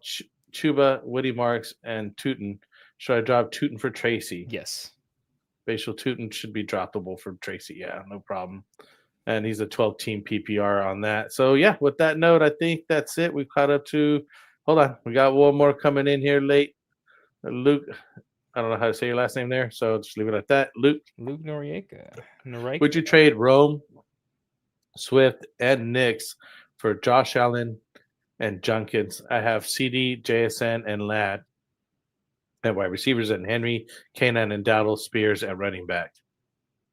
S4: Chuba, Woody Marks, and Tootin. Should I drop Tootin for Tracy?
S5: Yes.
S4: Facial Tootin should be droppable for Tracy. Yeah, no problem. And he's a 12-team PPR on that. So, yeah, with that note, I think that's it. We've caught up to – hold on. We got one more coming in here late. Luke – I don't know how to say your last name there, so just leave it at that. Luke
S5: Noriega.
S4: Would you trade Rome, Swift, and Nix for Josh Allen and Junkins? I have CD, JSN, and Ladd. And wide receivers and Henry, Kanan, and Dowdle, Spears at running back.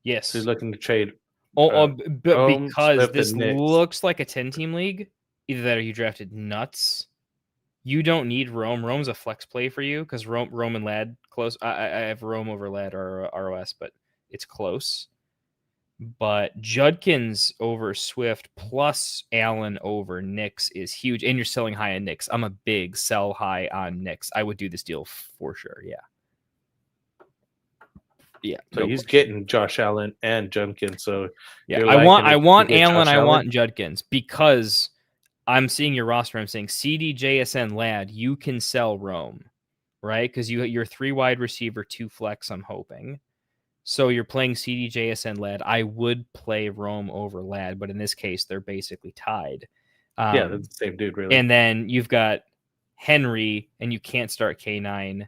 S5: Yes.
S4: So he's looking to trade.
S5: But because this looks like a 10-team league, either that or you drafted nuts. You don't need Rome. Rome's a flex play for you because Rome and Ladd close. I have Rome over Ladd or ROS, but it's close. But Judkins over Swift plus Allen over Nix is huge. And you're selling high on Nix. I'm a big sell high on Nix. I would do this deal for sure. Yeah. Yeah.
S4: So he's getting Josh Allen and Judkins. So
S5: yeah, I want Allen. I want Judkins because I'm seeing your roster. I'm saying CD, JSN, Ladd. You can sell Rome, right? Because you're 3 wide receiver, 2 flex. I'm hoping. So you're playing CD, JSN, Ladd. I would play Rome over Ladd, but in this case, they're basically tied.
S4: Yeah, they're the same dude, really.
S5: And then you've got Henry, and you can't start K9.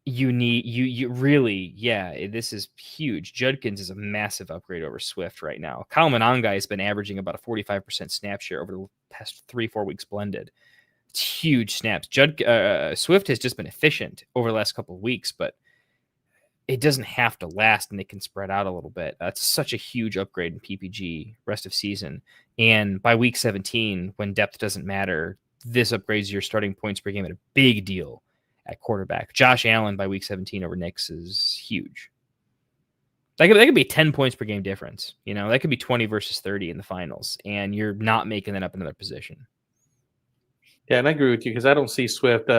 S5: You need you really, yeah. This is huge. Judkins is a massive upgrade over Swift right now. Kyle Monangai has been averaging about a 45% snap share over the past 3-4 weeks blended. It's huge snaps. Swift has just been efficient over the last couple of weeks, but it doesn't have to last, and they can spread out a little bit. That's such a huge upgrade in PPG rest of season. And by week 17, when depth doesn't matter, this upgrades your starting points per game at a big deal at quarterback. Josh Allen by week 17 over Knicks is huge. That could be 10 points per game difference. That could be 20 versus 30 in the finals, and you're not making that up another position.
S4: Yeah, and I agree with you because I don't see Swift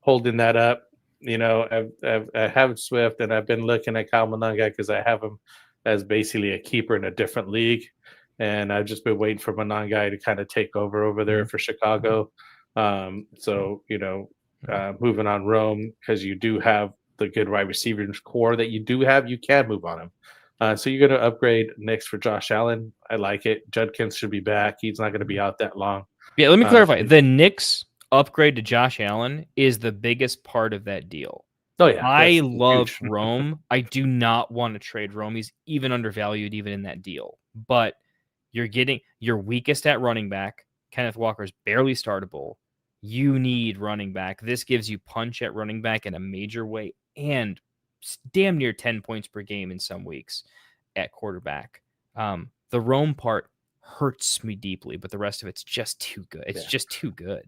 S4: holding that up. I have Swift, and I've been looking at Kyle Monangai because I have him as basically a keeper in a different league, and I've just been waiting for Monangai to kind of take over there for Chicago. Moving on Rome, because you do have the good wide receivers core that you do have, you can move on him. So you're going to upgrade next for Josh Allen. I like it. Judkins should be back. He's not going to be out that long.
S5: Yeah, let me clarify. The Knicks upgrade to Josh Allen is the biggest part of that deal.
S4: Oh, yeah.
S5: I love Rome. I do not want to trade Rome. He's even undervalued even in that deal. But you're getting your weakest at running back. Kenneth Walker's barely startable. You need running back. This gives you punch at running back in a major way and damn near 10 points per game in some weeks at quarterback. The Rome part hurts me deeply, but the rest of it's just too good. It's just too good.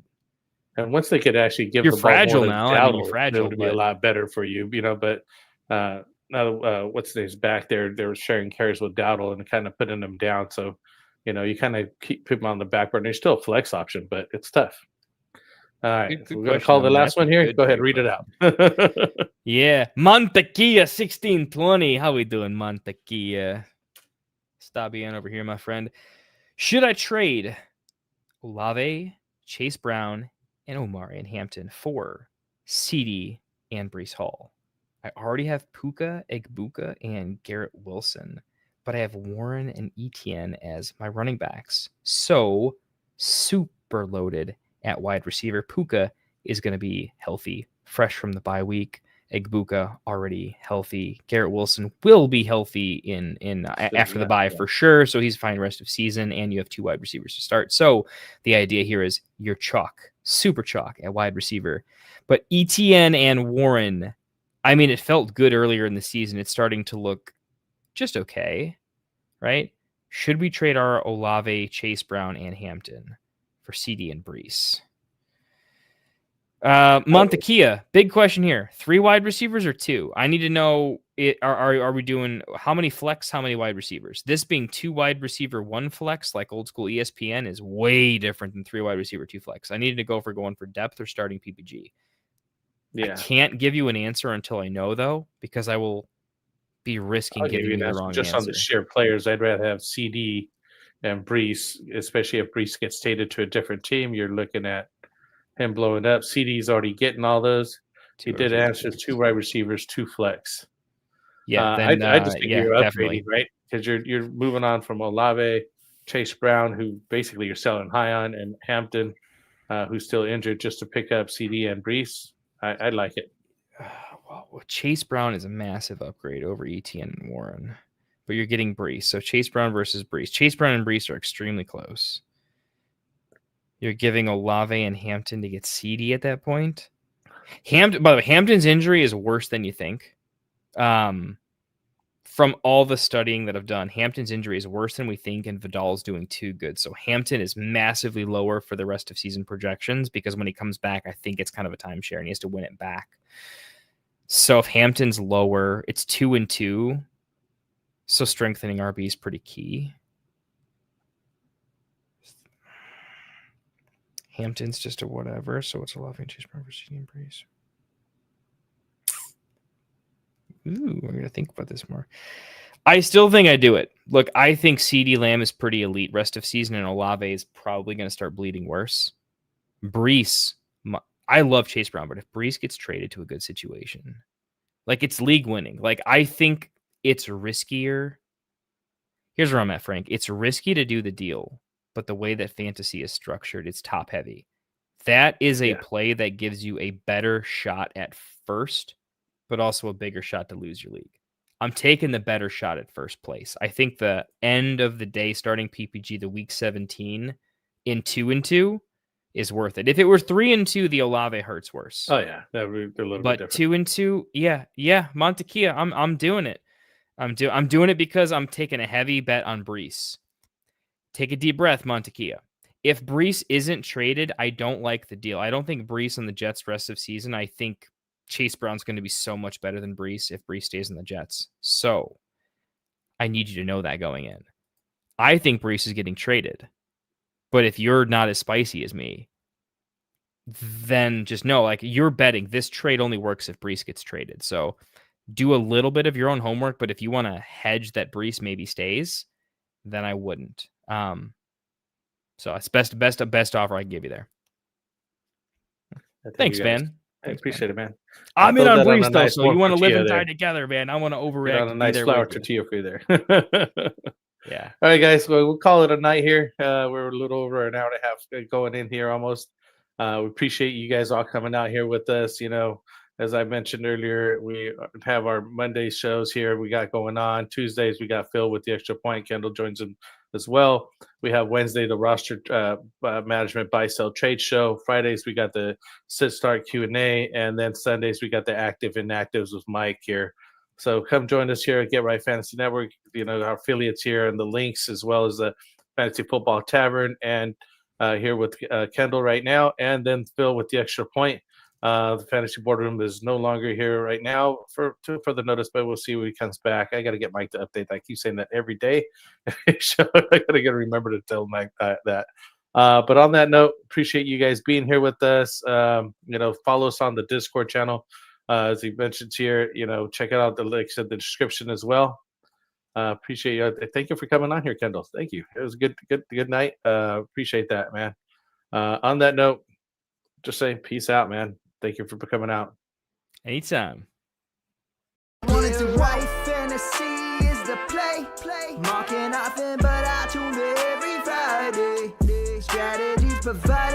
S4: And once they could actually give
S5: you're
S4: the
S5: fragile
S4: ball
S5: now,
S4: Dowdle,
S5: you're fragile,
S4: it would be a lot better for you, But now, what's his back there? They were sharing carries with Dowdle and kind of putting them down. So, you kind of keep him on the back burner. He's still a flex option, but it's tough. All right, we're going to call the last one here. Go ahead, read it out.
S5: Yeah, Montequilla 1620. How we doing, Montequilla? Stop being over here, my friend. Should I trade Olave, Chase Brown, and Omari and Hampton for CD and Breece Hall? I already have Puka, Egbuka, and Garrett Wilson, but I have Warren and Etienne as my running backs. So super loaded at wide receiver. Puka is going to be healthy, fresh from the bye week. Egbuka already healthy. Garrett Wilson will be healthy after the bye for sure. So he's fine rest of season, and you have 2 wide receivers to start. So the idea here is you're chalk, super chalk at wide receiver. But Etienne and Warren, I mean, it felt good earlier in the season. It's starting to look just okay, right? Should we trade our Olave, Chase Brown, and Hampton for CD and Breece? Montequilla, big question here. 3 wide receivers or 2? I need to know, are we doing how many flex, how many wide receivers? This being 2 wide receiver, 1 flex, like old school ESPN, is way different than 3 wide receiver, 2 flex. I needed to go for going for depth or starting PPG. Yeah. I can't give you an answer until I know, though, because I will be risking giving you the wrong
S4: just
S5: answer.
S4: On the sheer players, I'd rather have CD and Breece, especially if Breece gets traded to a different team. You're looking at him blowing up. CD's already getting all those. He did answer 2 wide receivers, 2 flex.
S5: Yeah,
S4: I just think you're upgrading, right? Because you're moving on from Olave, Chase Brown, who basically you're selling high on, and Hampton, who's still injured, just to pick up CD and Breece. I like it.
S5: Well, Chase Brown is a massive upgrade over Etienne and Warren, but you're getting Breece. So Chase Brown versus Breece. Chase Brown and Breece are extremely close. You're giving Olave and Hampton to get CD at that point. By the way, Hampton's injury is worse than you think. From all the studying that I've done, Hampton's injury is worse than we think, and Vidal's doing too good. So Hampton is massively lower for the rest of season projections because when he comes back, I think it's kind of a timeshare and he has to win it back. So if Hampton's lower, it's 2-2. So strengthening RB is pretty key. Hampton's just a whatever, so it's a loving Chase Brown versus CD and Breece. Ooh, we're going to think about this more. I still think I do it. Look, I think CD Lamb is pretty elite rest of season, and Olave is probably going to start bleeding worse. Breece, I love Chase Brown, but if Breece gets traded to a good situation, like it's league winning, like I think it's riskier. Here's where I'm at, Frank. It's risky to do the deal, but the way that fantasy is structured, it's top heavy. That is a play that gives you a better shot at first, but also a bigger shot to lose your league. I'm taking the better shot at first place. I think the end of the day, starting PPG, the week 17 in 2-2 is worth it. If it were 3-2, the Olave hurts worse.
S4: Oh yeah, that would be a little bit
S5: different. 2-2, yeah, Montequilla, I'm doing it. I'm doing it because I'm taking a heavy bet on Breece. Take a deep breath, Montequilla. if Breece isn't traded, I don't like the deal. I don't think Breece on the Jets rest of season. I think Chase Brown's going to be so much better than Breece if Breece stays in the Jets. So I need you to know that going in. I think Breece is getting traded. But if you're not as spicy as me, then just know, like, you're betting this trade only works if Breece gets traded. So do a little bit of your own homework, but if you want to hedge that Breece maybe stays, then I wouldn't. So it's best offer I can give you there. Thanks, Ben.
S4: I appreciate it, man.
S5: I'm in on Breece, though, so you want to live and die together, man. I want to overreact.
S4: On a nice flour tortilla for you there.
S5: Yeah.
S4: All right, guys. Well, we'll call it a night here. We're a little over an hour and a half going in here almost. We appreciate you guys all coming out here with us. You know, as I mentioned earlier, we have our Monday shows here we got going on. Tuesdays, we got Phil with the Extra Point. Kendall joins him as well. We have Wednesday, the roster management buy sell trade show. Fridays, we got the sit start Q&A. And then Sundays, we got the active inactives with Mike here. So come join us here at Get Right Fantasy Network. You know, our affiliates here and the links, as well as the Fantasy Football Tavern, and here with Kendall right now, and then Phil with the Extra Point. The Fantasy Boardroom is no longer here right now for further notice, but we'll see when he comes back. I got to get Mike to update. I keep saying that every day. So I got to remember to tell Mike that. But on that note, appreciate you guys being here with us. You know, follow us on the Discord channel. As he mentions here, you know, check out the links in the description as well. Appreciate you. Thank you for coming on here, Kendall. Thank you. It was a good night. Appreciate that, man. On that note, just saying peace out, man. Thank you for coming out.
S5: Anytime.
S1: Wanted to write fantasy is the play. Marking nothing but I tune every Friday. Strategies provide.